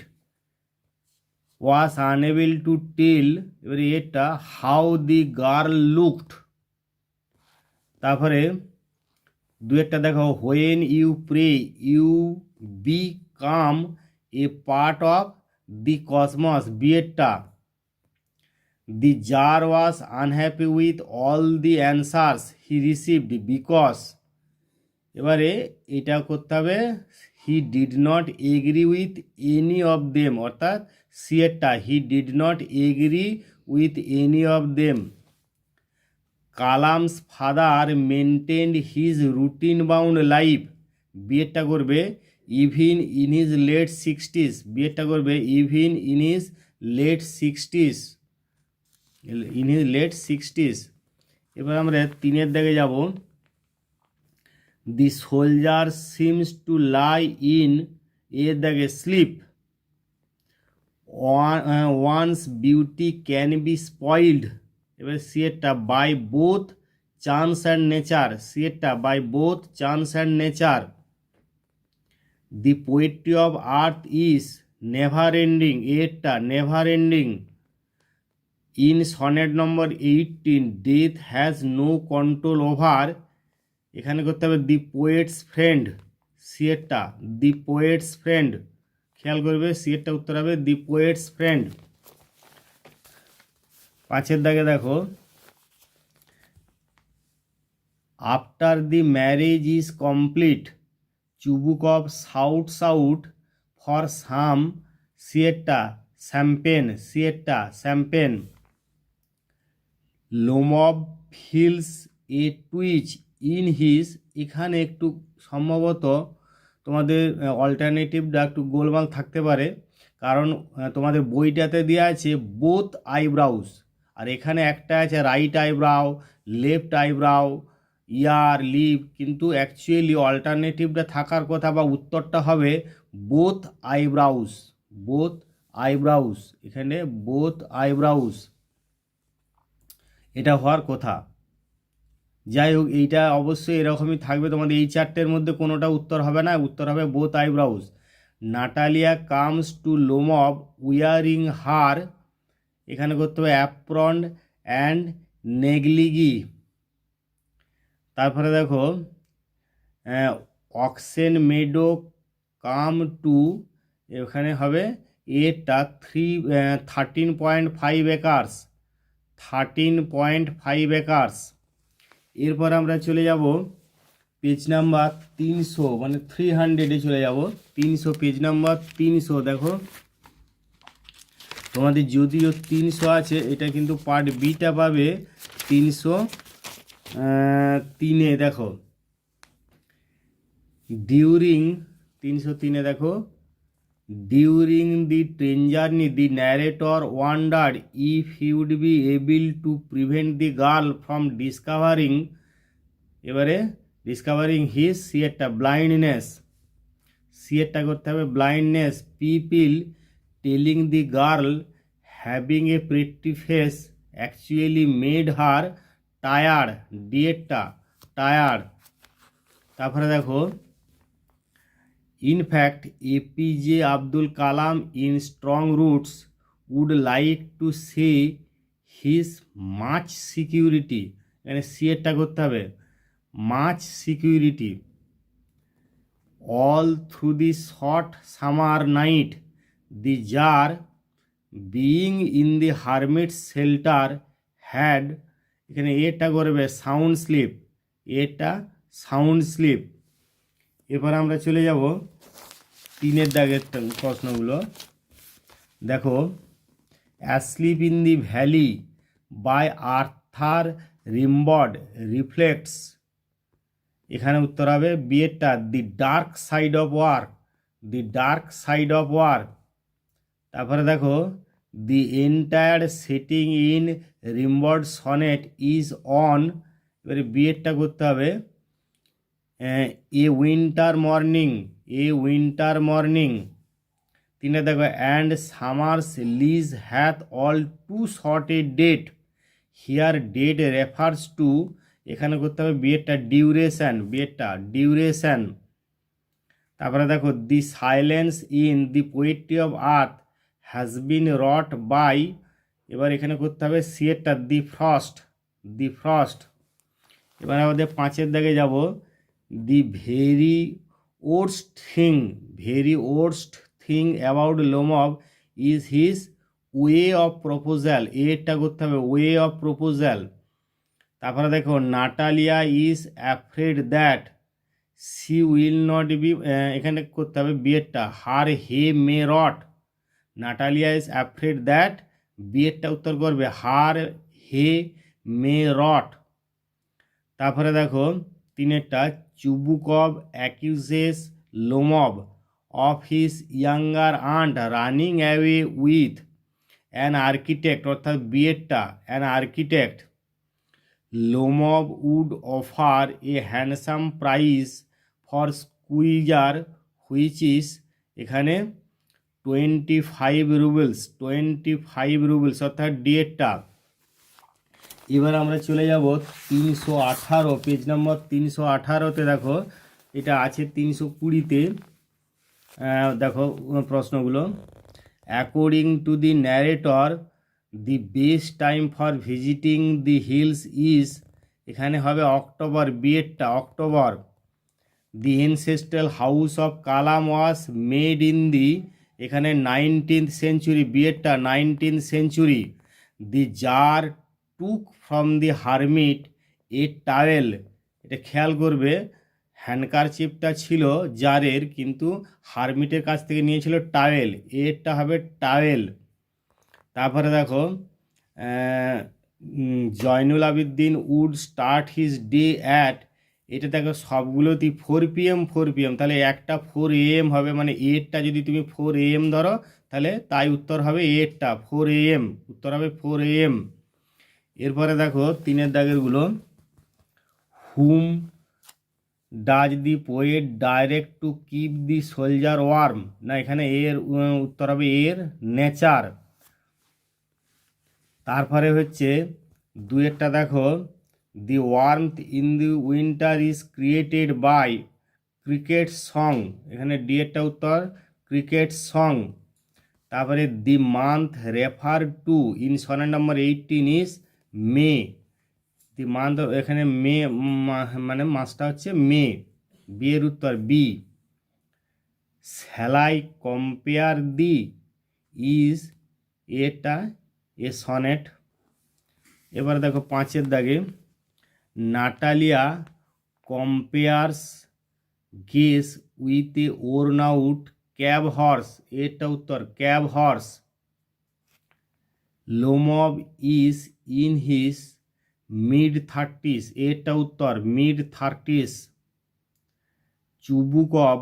was unable to tell, এবারে এটা হাউ দি গার্ল লুকড। তারপরে দুয়েরটা দেখো, when you pray you become a part of the cosmos, বিয়েরটা। The czar was unhappy with all the answers he received because, এবারে এটা করতে হবে he did not agree with any of them, অর্থাৎ সিয়েরটা he did not agree with any of them. Kalam's father maintained his routine bound life, বিয়েরটা করবে even in his late 60s, বিয়েরটা করবে even in his late 60s, in his late 60s। এবার আমরা তিনের দিকে যাব, the soldier seems to lie in, এর দাগে sleep. One's beauty can be spoiled, এবার সিয়েরটা by both chance and nature, সিয়েরটা by both chance and nature. The poetry of earth is, never ending, এরটা never ending. In sonnet number 18 death has no control over, এখানে করতে হবে দি poet's friend, সিয়েরটা দি poet's friend, খেয়াল করবে সিয়েরটা উত্তর হবে দি poet's friend. 5 দাগে দেখো, after the marriage is complete Chubukov shouts out for some, সিয়েরটা শ্যাম্পেন, সিয়েরটা champagne. Lomov feels a twitch in his, এখানে একটু সম্ভবত তোমাদের অল্টারনেটিভটা একটু গোলমাল থাকতে পারে, কারণ তোমাদের বইটাতে দেওয়া আছে বোথ আইব্রাউস, আর এখানে একটা আছে রাইট আইব্রাউ, লেফট আইব্রাউ, ইয়ার, লিপ, কিন্তু অ্যাকচুয়ালি অল্টারনেটিভটা থাকার কথা বা উত্তরটা হবে বোথ আইব্রাউস, বোথ আইব্রাউস, এখানে বোথ আইব্রাউস এটা হওয়ার কথা। যাই হোক, এইটা অবশ্যই এরকমই থাকবে, তোমাদের এই চারটের মধ্যে কোনোটা উত্তর হবে না, উত্তর হবে both eyebrows. Natalia comes to Lomov wearing her, এখানে করতে হবে অ্যাপ্রন অ্যান্ড নেগলিগি। তারপরে দেখো অক্সেন মেডো কাম টু, এখানে হবে এটা 13.5 একর্স, 13.5 একর্স। এরপর আমরা চলে যাব পেজ নাম্বার 300, মানে 300-এ চলে যাব। 300, পেজ নাম্বার 300 দেখো, তোমাদের যদিও 300 আছে, এটা কিন্তু পার্ট বিটা পাবে 303-এ। দেখো ডিউরিং 303-এ দেখো, during the train journey the narrator wondered if he would be able to prevent the girl from discovering, এবারে ডিসকভারিং হিজ, সিয়েরটা ব্লাইন্ডনেস, সিয়েরটা করতে হবে blindness. People telling the girl having a pretty face actually made her tired, ডিয়েরটা tired. তারপরে দেখো in fact APJ Abdul Kalam in strong roots would like to see his much security, এখানে সিয়েরটা করতে হবে much security. All through the short summer night the czar being in the hermit shelter had, এখানে এটা করবে সাউন্ড স্লিপ, এটা সাউন্ড স্লিপ। এরপর আমরা চলে যাব 3 দাগের প্রশ্নগুলো। দেখো asleep in the valley by Arthur Rimbaud reflects, এখানে উত্তর হবে বিয়েরটা the dark side of work, the dark side of work. তারপরে দেখো the entire setting in Rimbaud sonnet is on, এবারে বিয়েরটা করতে হবে a winter morning, a winter morning. 3 দেখো and summer's lease hath all too short a date, here date refers to, এখানে করতে হবে বিয়েরটা ডিউরেশন, বিয়েরটা ডিউরেশন। তারপরে দেখো the silence in the poetry of earth has been wrought by, এবার এখানে করতে হবে সিয়েরটা দি ফ্রস্ট, দি ফ্রস্ট। এবার আমাদের 5 দাগে যাব, the very worst thing, very worst thing about Lomov is his way of proposal, এটা করতে হবে ওয়ে অফ প্রপোজাল। তারপরে দেখো Natalia is afraid that she will not be, এখানে করতে হবে বিয়েরটা her hay may rot, Natalia is afraid that, বিয়েরটা উত্তর করবে হার হে মে রট। তারপরে দেখো 3-টা Chubukov accuses Lomov of his younger aunt running away with an architect, অর্থাৎ বিয়েরটা an architect. Lomov would offer a handsome price for squeezer which is, এখানে 25 রুবেলস, 25 রুবেলস, অর্থাৎ ডিয়েরটা। এবার আমরা চলে যাব 318, পেজ নম্বর 318-তে দেখো, এটা আছে 320-তে। দেখো প্রশ্নগুলো। According to the narrator the best time for visiting the hills is, এখানে হবে অক্টোবর, বিয়েরটা October. The ancestral house of Kalam was made in the, এখানে 19th সেঞ্চুরি, বিয়েরটা 19th century. The czar took from the hermit a towel, এটা খেয়াল করবে, হ্যান্ডকারচিপটা ছিল জারের, কিন্তু হারমিটের কাছ থেকে নিয়েছিল টাওয়েল, এরটা হবে টাওয়েল। তারপরে দেখো Zainul Abedin would start his day at, এটা দেখো সবগুলোতেই 4 PM 4 PM, তাহলে একটা 4 AM হবে, মানে এরটা যদি তুমি 4 AM ধরো তাহলে তাই উত্তর হবে এরটা 4 AM, উত্তর হবে 4 AM। এরপরে দেখো 3-এর দাগেরগুলো। Whom does the poet direct to keep the soldier warm, না এখানে এর উত্তর হবে এর নেচার। তারপরে হচ্ছে 2-একটা দেখো, the warmth in the winter is created by cricket song, এখানে ডি এরটা উত্তর ক্রিকেট সং। তারপরে the month refer to in sonnet number 18 is May, the month এখানে মে মানে মাসটা হচ্ছে মে, বি এর উত্তর B. Shall I compare thee is, এটা এ সনেট। এবার দেখো 5-এর দাগে, Natalia compares guess with a worn out cab horse, এটা উত্তর cab horse. Lomov is in his mid-30s, এটা উত্তর mid-30s। চুবুকভ,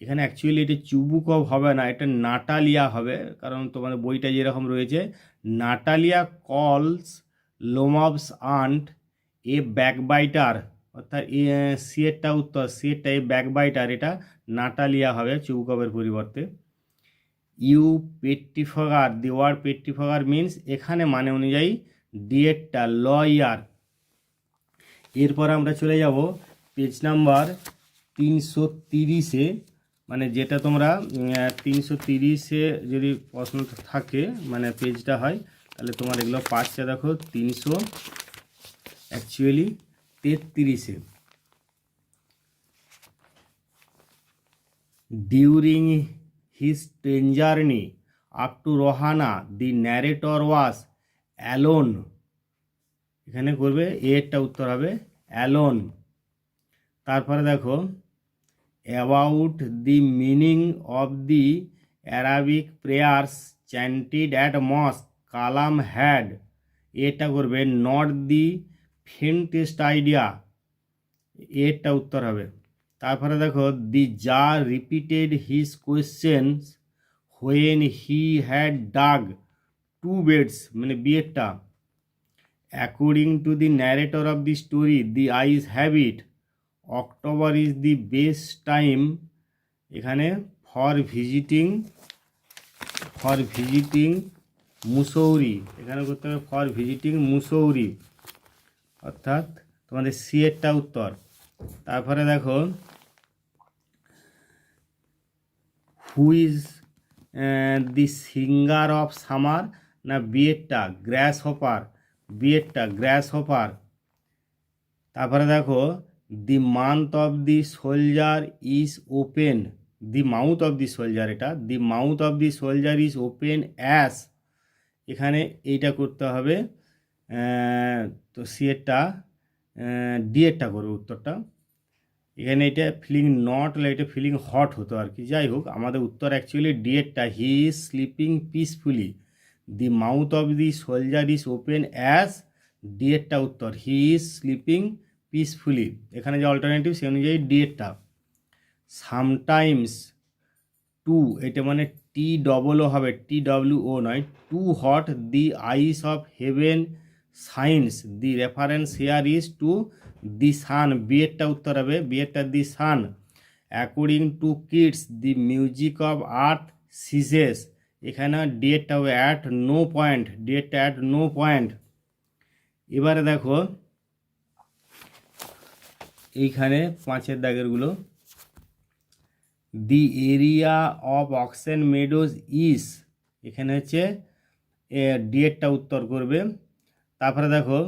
এখানে অ্যাকচুয়ালি এটা চুবুকভ হবে না, এটা নাটালিয়া হবে, কারণ তোমাদের বইটা যেরকম রয়েছে। নাটালিয়া কলস লোমবস আন্ট এ ব্যাকবাইটার, অর্থাৎ সিয়েরটা উত্তর, সিয়েরটা এ ব্যাকবাইটার, এটা নাটালিয়া হবে চুবুকভের পরিবর্তে। ইউ পেট্টিফাগার, দি ওয়ার্ড পেট্টিফাগার মিনস, এখানে মানে অনুযায়ী ডিএডটা লয়ার। এরপর আমরা চলে যাব পেজ নাম্বার 330-এ, মানে যেটা তোমরা 330-এ যদি প্রশ্ন থাকে মানে পেজটা হয়, তাহলে তোমার এগুলো পাঁচটা দেখো 333-এ। During his train journey up to Rohana the narrator was alone, এখানে করবে এরটা উত্তর হবে অ্যালোন। তারপরে দেখো about the meaning of the Arabic prayers chanted at mosque Kalam had, এটা করবে নট দি ফেন্টেস্ট আইডিয়া, এরটা উত্তর হবে। তারপরে দেখো the tsar repeated his questions when he had dug 2 beds, মানে বিয়েরটা। According to the narrator of the story the eyes have it, October is the best time, এখানে for visiting Mussoorie, এখানে করতে হবে ফর ভিজিটিং মুসৌরি, অর্থাৎ তোমাদের সি এরটা উত্তর। তারপরে দেখো who is the singer of summer, না বিয়েরটা গ্র্যাস হপার, বিয়েরটা গ্র্যাস হপার। তারপরে দেখো the month of the soldier is open, the mouth of the soldier, এটা the mouth of the soldier is open as, এখানে এইটা করতে হবে, তো সি এরটা ডি এরটা করবে উত্তরটা। এখানে এটা ফিলিং নট, এটা ফিলিং হট হতো আর কি, যাই হোক আমাদের উত্তর অ্যাকচুয়ালি ডি এরটা, he is sleeping peacefully, the mouth of the soldier is open as, D এরটা উত্তর হি ইজ স্লিপিং পিসফুলি, এখানে যে অল্টারনেটিভ সে অনুযায়ী ডি এরটা। সামটাইমস টু, এটা মানে টি ডবল ও হবে, টি ডাব্লিউ ও নয়, to hot the eyes of heaven shines, the reference here is to the sun, বিয়েরটা উত্তর হবে বিয়েরটা the sun. According to Keats the music of earth ceases, এখানে ডিএরটা হবে অ্যাট নো পয়েন্ট, ডিএরটা অ্যাট নো পয়েন্ট। এবারে দেখো এইখানে 5-এর দাগেরগুলো, the area of oxen meadows is, এখানে হচ্ছে ডিএডটা উত্তর করবে। তারপরে দেখো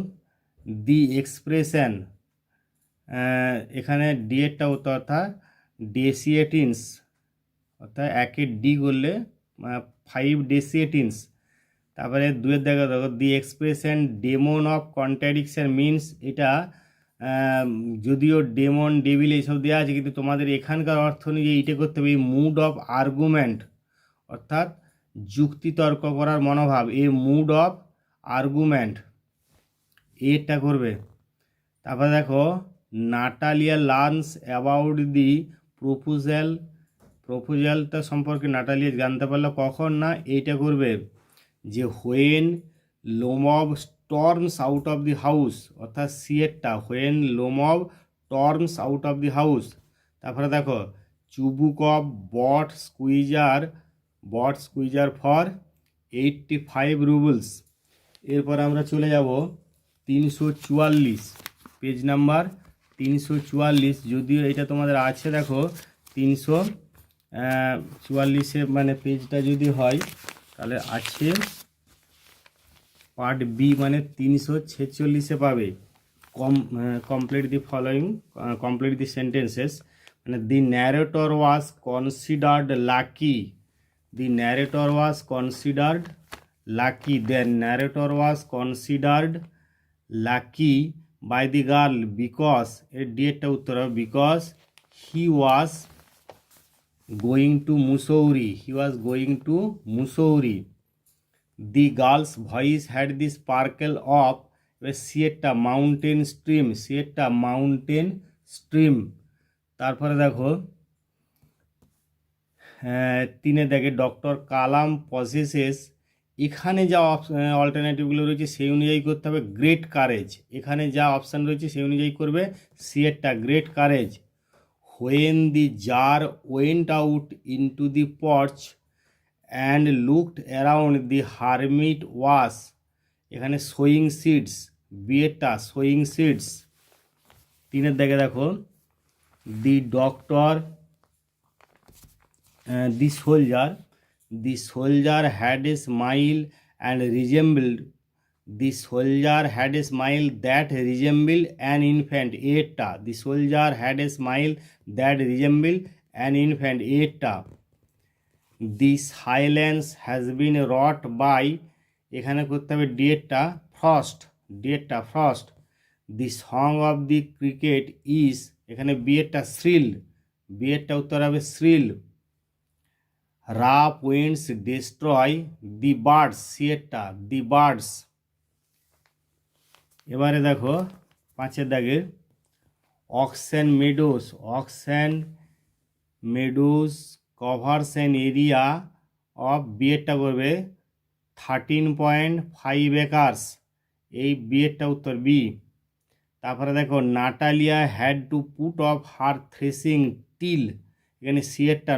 দি এক্সপ্রেশন, এখানে ডিএডটা উত্তর অর্থাৎ ডেসিয়েটিনস, অর্থাৎ একে ডি করলে 5 ডেসিয়েটিনস। তারপরে দুয়ের দেখা দেখো the expression demon of contradiction means, এটা যদিও ডেমন ডেভিল এইসব দেওয়া আছে, কিন্তু তোমাদের এখানকার অর্থ অনুযায়ী এইটা করতে হবে মুড অফ আর্গুমেন্ট, অর্থাৎ যুক্তিতর্ক করার মনোভাব, এ মুড অফ আর্গুমেন্ট, এটা করবে। তারপরে দেখো Natalia learns about the proposal, প্রপোজালটা সম্পর্কে নাটালিয়া জানতে পারলো কখন, না এইটা করবে যে when Lomov storms out of the house, অর্থাৎ সিয়েরটা when Lomov storms out of the house. তারপরে দেখো Chubukov bought squeezer for 85 roubles. এরপর আমরা চলে যাব 344 পেজ নাম্বার 344, যদিও এটা তোমাদের আছে দেখো 344 মানে পেজটা যদি হয় তাহলে আছে পার্ট বি মানে 346 পাবে। Complete the following, complete the sentences, মানে the narrator was considered lucky, the narrator was considered lucky, the narrator was considered lucky by the girl because এর ডিএটা উত্তর হবে because he was going to Mussoorie, the girl's voice had the sparkle of সিয়েটটা mountain stream. তারপরে দেখো তিনে দেখে doctor কালাম possesses, এখানে যা অল্টারনেটিভগুলো রয়েছে সেই অনুযায়ী করতে হবে গ্রেট কারেজ, এখানে যা অপশান রয়েছে সেই অনুযায়ী করবে সিয়েরটা great courage. When the tsar went out into the porch and looked around the hermit was, এখানে সোয়িং সিডস, বিয়েটা সোয়িং সিডস। তিনের দেখে দেখো the doctor the soldier had a smile and resembled, the soldier had a smile that resembled an infant, eta, the soldier had a smile that resembled an infant, eta, the silence has been wrought by, এখানে করতে হবে ডিএটা frost, the song of the cricket is, এখানে বিয়েটা shrill, বিয়েটা উত্তর হবে thrill. Rough winds destroy the birds, সিয়েরটা the birds. এবারে দেখো পাঁচের দাগের oxen meadows covers an area of, বিয়েরটা করবে 13.5 একর্স, এই বিয়েরটা উত্তর বি। তারপরে দেখো Natalia had to put off her threshing till, এখানে সিয়েরটা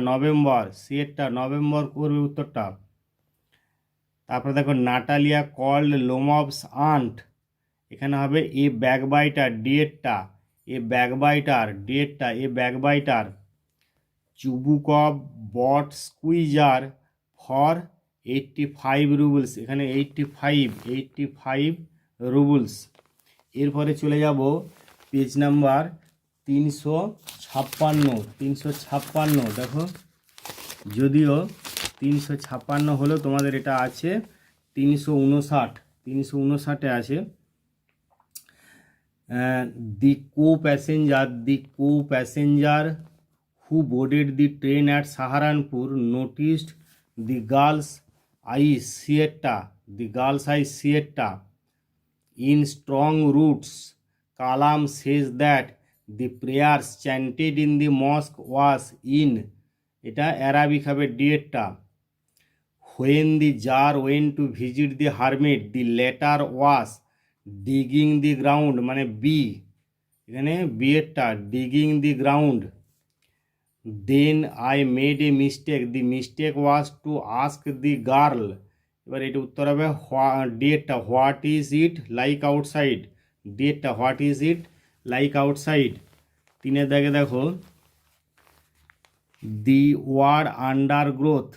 নভেম্বর করবে উত্তরটা। তারপরে দেখো নাটালিয়া কল্ড লোমবস আন্ট, এখানে হবে এ ব্যাকবাইটার, ডিএটটা। Chubukov bought squeezer for 85 roubles, এখানে 85 রুবলস। এরপরে চলে যাব পেজ নাম্বার 356, দেখো যদিও 356 হলেও তোমাদের এটা আছে 359 আছে। The co passenger who boarded the train at Saharanpur noticed the girl's eyes সিয়েট্টা in strong roots. Kalam says that the prayers chanted in the mosque was in, এটা অ্যারাবিক হবে ডিএটটা। When the jar went to visit the hermit, the latter was digging the ground, মানে B, এখানে বিয়েরটা digging the ground. Then I made a mistake, the mistake was to ask the girl, এবার এটা উত্তর হবে ডেটটা what is it like outside, তিনের দাগে দেখো the word undergrowth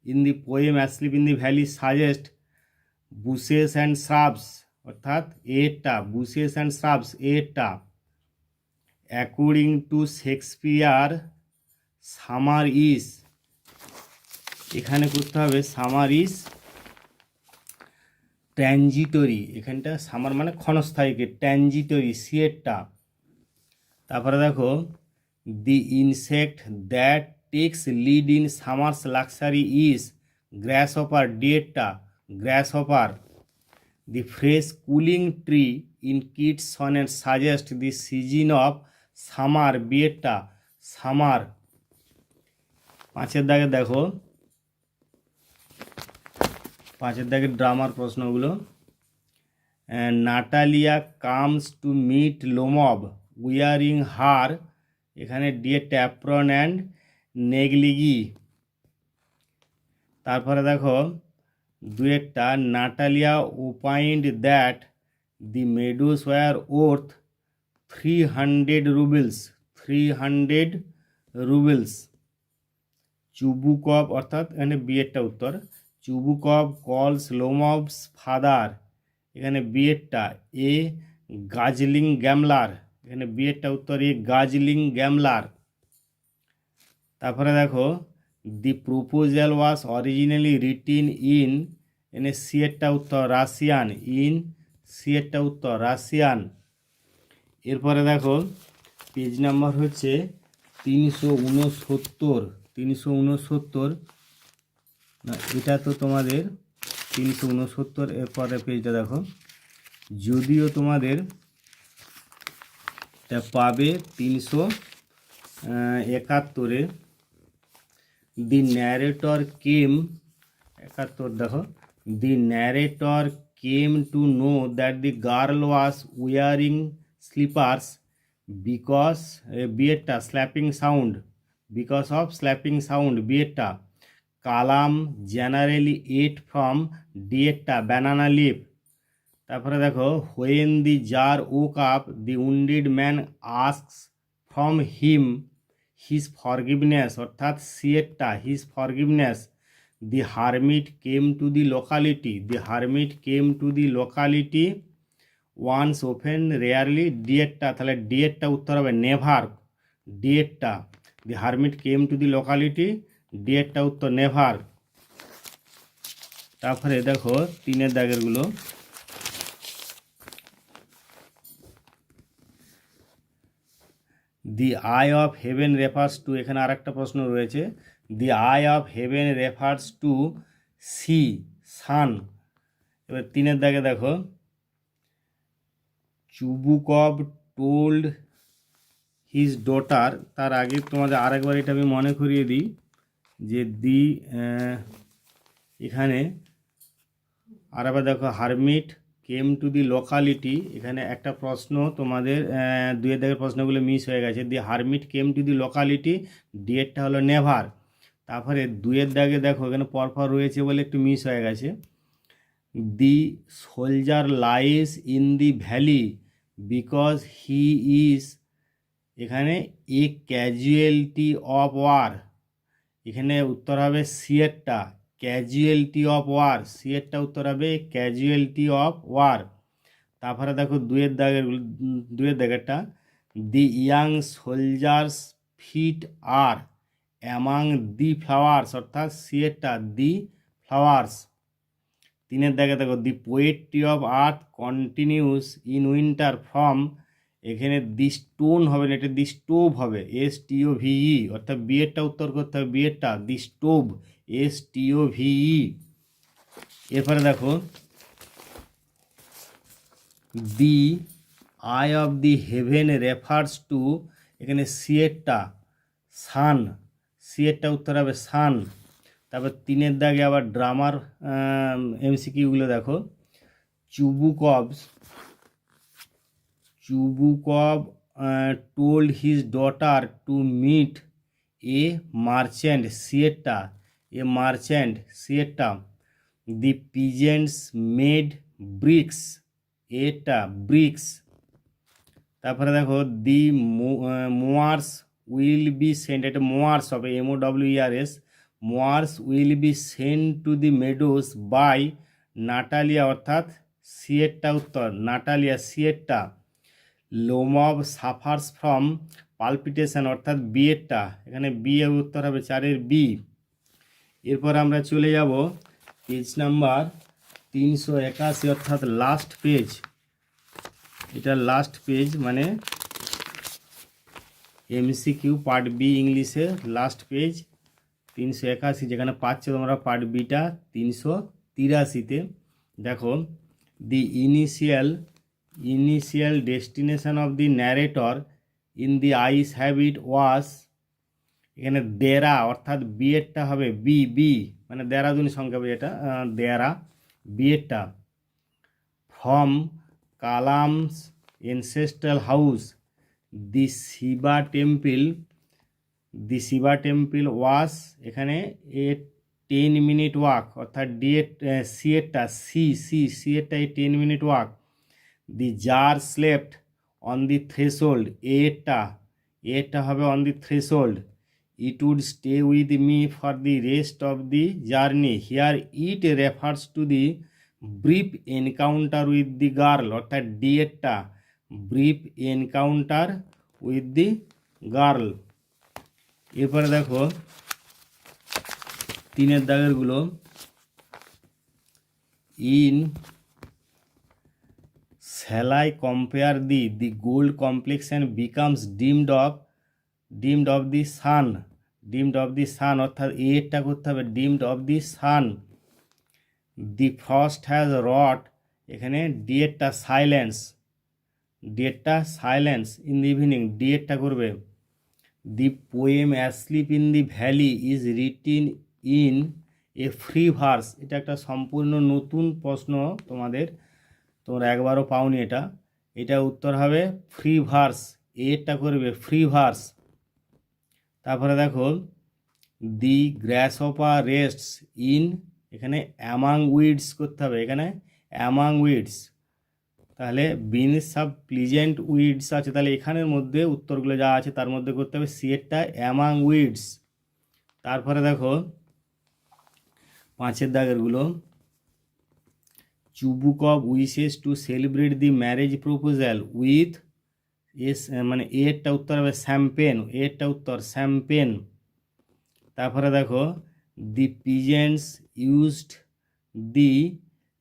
in the poem asleep in the valley suggest bushes and shrubs, অর্থাৎ এরটা বুশেস অ্যান্ড শ্রাবস এরটা। According to Shakespeare summer is, এখানে করতে হবে সামার ইজ ট্রানজিটরি, এখানটা সামার মানে ক্ষণস্থায়ীকে, ট্রানজিটরি সিয়েরটা। তারপরে দেখো the insect that takes lead in summer's luxury is grasshopper, ডিয়েরটা grasshopper. The fresh cooling tree in kids sonnet suggest the season of summer, বিয়েরটা সামার। পাঁচের দাগে দেখো, পাঁচের দাগের ড্রামার প্রশ্নগুলো। Natalia comes to meet Lomov wearing her, এখানে ডিয়ে ট্যাপ্রন অ্যান্ড নেগলিগি। তারপরে দেখো দুয়েরটা, Natalia opined that the meadows were worth 300 roubles, 300 roubles. Chubukov, অর্থাৎ এখানে বিয়েরটা উত্তর, চুবুকভ কলস লোমভস ফাদার, এখানে বিয়েরটা এ গাজলিং গ্যামলার, এখানে বিয়েরটা উত্তর এ গাজলিং গ্যামলার। তারপরে দেখো the proposal was originally written in, এখানে সিয়েরটা উত্তর রাশিয়ান, ইন সিয়েরটা উত্তর রাশিয়ান। এরপরে দেখো পেজ নাম্বার হচ্ছে 369, 369 না এটা তো তোমাদের 369, এরপরে পেজটা দেখো, যদিও তোমাদের পাবে 371। দি ন্যারেটর কেম, 71 দেখো, the narrator came to know that the girl was wearing slippers because, বিয়েরটা slapping sound, because of slapping sound, বিয়েরটা কালাম জেনারেলি এট ফ্রম, ডিয়েরটা ব্যানানা লিভ। তারপরে দেখো when the tsar woke up the wounded man asks from him his forgiveness, অর্থাৎ সিয়েরটা his forgiveness. The hermit came to the locality, the hermit came to the locality once often rarely, ডিয়েরটা, তাহলে ডিয়েরটা উত্তর হবে never, ডিয়েরটা। The hermit came to the locality, ডিয়েরটা উত্তর নেভার। তারপরে দেখো তিনের দাগেরগুলো, the eye of heaven refers to, এখানে আর একটা প্রশ্ন রয়েছে, the eye of heaven refers to C, sun. এবার তিনের দাগে দেখো চুবুকভ টোল্ড হিজ ডটার, তার আগে তোমাদের আরেকবার এটা আমি মনে করিয়ে দিই যে দি, এখানে আরেকবার দেখো hermit came to the locality, এখানে একটা প্রশ্ন তোমাদের দুয়ের দাগের প্রশ্নগুলো মিস হয়ে গেছে, the hermit came to the locality, ডিয়েরটা হলো নেভার। তারপরে দুয়ের দাগে দেখো এখানে পরপর রয়েছে বলে একটু মিস হয়ে গেছে, the soldier lies in the valley because he is, এখানে এ ক্যাজুয়ালিটি অফ ওয়ার, এখানে উত্তর হবে সিয়েরটা ক্যাজুয়ালিটি অফ ওয়ার, সিয়েরটা উত্তর হবে ক্যাজুয়ালিটি অফ ওয়ার। তারপরে দেখো দুয়ের দাগেরটা, the young soldier's feet are among the flowers, অর্থাৎ সিয়েরটা দি ফ্লাওয়ার্স। তিনের দাগে দেখো the poetry of earth continues in winter from, এখানে দি স্টোন হবে না, এটা দি স্টোভ হবে, STOVE, অর্থাৎ বিয়েরটা উত্তর করতে হবে, বিয়েরটা দি স্টোভ, STOVE। এরপরে দেখো the eye of the heaven refers to, এখানে সিয়েরটা সান, সিয়েরটা উত্তর হবে সান। তারপর তিনের দাগে আবার ড্রামার MCQগুলো দেখো, Chubukov told his daughter to meet a merchant, সিয়েরটা এ মার্চেন্ট, সিয়েরটা। দি পিজেন্টস মেড ব্রিক্স, এটা ব্রিক্স। তারপরে দেখো the mowers will be sent, এটা মোয়ার্স হবে, MOWERS, mowers will be sent to the meadows by Natalia, অর্থাৎ সিয়েরটা উত্তর, নাটালিয়া সিয়েরটা। লোমব সাফার্স ফ্রম পালপিটেশন, অর্থাৎ বিয়েরটা, এখানে বি এর উত্তর হবে 4-এর বি। এরপর আমরা চলে যাব পেজ নাম্বার 381, অর্থাৎ লাস্ট পেজ। এটা লাস্ট পেজ মানে MCQ পার্ট বি ইংলিশে লাস্ট পেজ 381, যেখানে পাচ্ছ তোমরা পার্ট বিটা 383-তে। দেখো, the initial destination of the narrator in the eyes have it was, এখানে দেরা, অর্থাৎ বিয়েরটা হবে বি মানে দেরাদুন সংখ্যা, এটা দেরা বিয়েরটা। From Kalam's ancestral house the Shiva temple was, এখানে 10 মিনিট ওয়াক, অর্থাৎ সিয়েরটা সিয়েরটা 10 minute walk. The tsar slept on the threshold, এরটা হবে on the threshold. It would stay with me for the rest of the journey, here it refers to the brief encounter with the girl, অর্থাৎ এরটা brief encounter with the girl. এরপরে দেখো 3-এর দাগেরগুলো, in shall I compare the gold complexion becomes dimmed of the sun, অর্থাৎ এরটা করতে হবে dimmed of the sun. The frost has wrought, এখানে ডিএরটা সাইলেন্স ইন দি ইভিনিং, ডিএরটা করবে। দি poem asleep in the valley is written in a free verse, এটা একটা সম্পূর্ণ নতুন প্রশ্ন তোমরা একবারও পাওনি এটা উত্তর হবে ফ্রি ভার্স, এরটা করবে ফ্রি ভার্স। তারপরে দেখো, দি গ্রাসহপার রেস্টস ইন, এখানে অ্যামাং উইডস করতে হবে, এখানে অ্যামাং উইডস, তাহলে বিনস সাব প্লিজেন্ট উইডস আছে, তাহলে এখানের মধ্যে উত্তরগুলো যা আছে তার মধ্যে করতে হবে সিয়েরটা অ্যামাং উইডস। তারপরে দেখো 5-এর দাগেরগুলো, Chubukov wishes to celebrate the marriage proposal with মানে এরটা উত্তর হবে শ্যাম্পেন, তারপরে দেখো, the peasants used the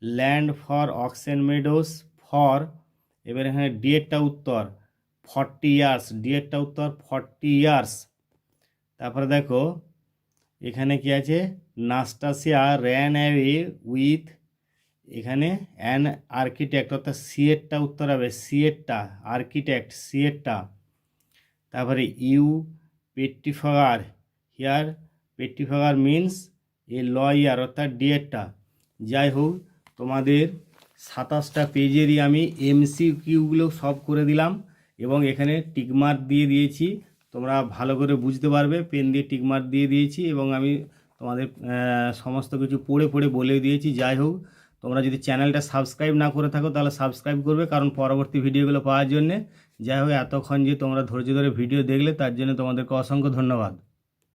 land for oxen meadows for, এবার এখানে ডিএরটা উত্তর 40 ইয়ার্স, ডিএরটা উত্তর 40 ইয়ার্স। তারপরে দেখো এখানে কি আছে, নাস্টাসিয়া র্যান অ্যাওয়ে উইথ, এখানে অ্যান আর্কিটেক্ট, অর্থাৎ সিয়েরটা উত্তর হবে সিয়েরটা। তারপরে you pettifogger, here pettifogger means a lawyer, অর্থাৎ ডিএরটা। যাই হোক, তোমাদের 27টা পেজেরই আমি MCQগুলো সব করে দিলাম এবং এখানে টিকমার্ক দিয়ে দিয়েছি, তোমরা ভালো করে বুঝতে পারবে, পেন দিয়ে টিকমার্ক দিয়ে দিয়েছি এবং আমি তোমাদের সমস্ত কিছু পড়ে বলে দিয়েছি। যাই হোক, তোমরা যদি চ্যানেলটা সাবস্ক্রাইব না করে থাকো তাহলে সাবস্ক্রাইব করবে, কারণ পরবর্তী ভিডিওগুলো পাওয়ার জন্যে। যাই হোক, এতক্ষণ যে তোমরা ধৈর্য ধরে ভিডিও দেখলে তার জন্য তোমাদেরকে অসংখ্য ধন্যবাদ।